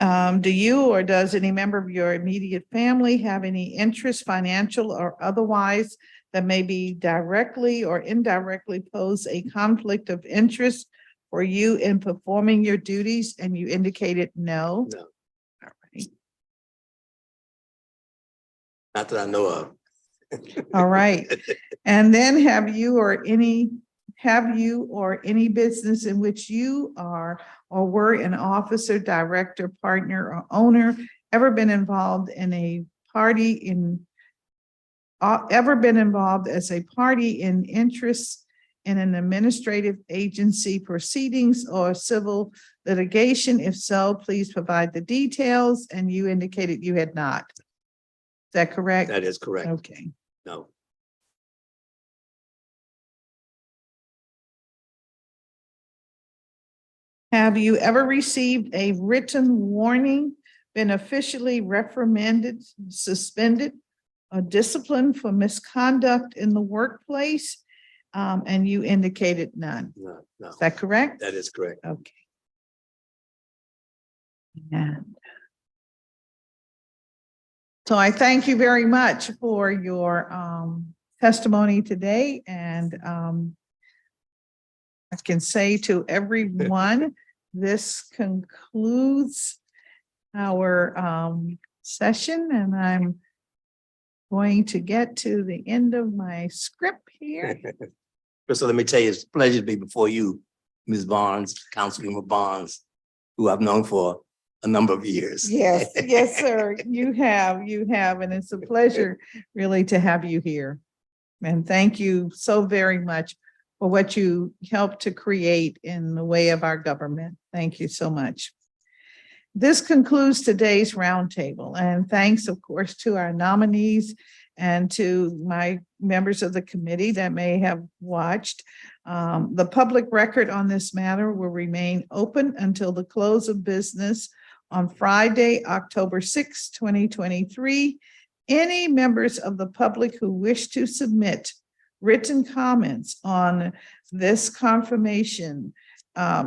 [SPEAKER 1] Do you or does any member of your immediate family have any interest, financial or otherwise, that may be directly or indirectly pose a conflict of interest for you in performing your duties? And you indicated no.
[SPEAKER 5] No.
[SPEAKER 1] All right.
[SPEAKER 5] Not that I know of.
[SPEAKER 1] All right. And then have you or any business in which you are or were an officer, director, partner, or owner ever been involved as a party in interest in an administrative agency proceedings or civil litigation? If so, please provide the details. And you indicated you had not. Is that correct?
[SPEAKER 5] That is correct.
[SPEAKER 1] Okay.
[SPEAKER 5] No.
[SPEAKER 1] Have you ever received a written warning, been officially reprimanded, suspended, or disciplined for misconduct in the workplace? And you indicated none.
[SPEAKER 5] No, no.
[SPEAKER 1] Is that correct?
[SPEAKER 5] That is correct.
[SPEAKER 1] Okay. And so I thank you very much for your testimony today. And I can say to everyone, this concludes our session, and I'm going to get to the end of my script here.
[SPEAKER 5] So let me tell you, it's a pleasure to be before you, Ms. Barnes, Councilwoman Barnes, who I've known for a number of years.
[SPEAKER 1] Yes, yes, sir. You have, and it's a pleasure really to have you here. And thank you so very much for what you helped to create in the way of our government. Thank you so much. This concludes today's roundtable, and thanks, of course, to our nominees and to my members of the committee that may have watched. The public record on this matter will remain open until the close of business on Friday, October 6, 2023. Any members of the public who wish to submit written comments on this confirmation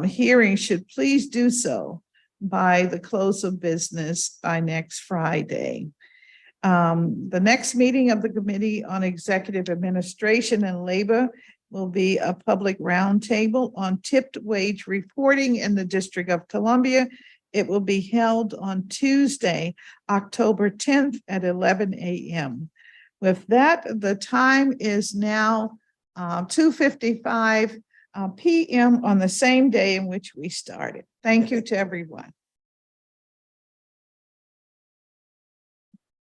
[SPEAKER 1] hearing should please do so by the close of business by next Friday. The next meeting of the Committee on Executive Administration and Labor will be a public roundtable on tipped wage reporting in the District of Columbia. It will be held on Tuesday, October 10th at 11 a.m. With that, the time is now 2:55 p.m. on the same day in which we started. Thank you to everyone.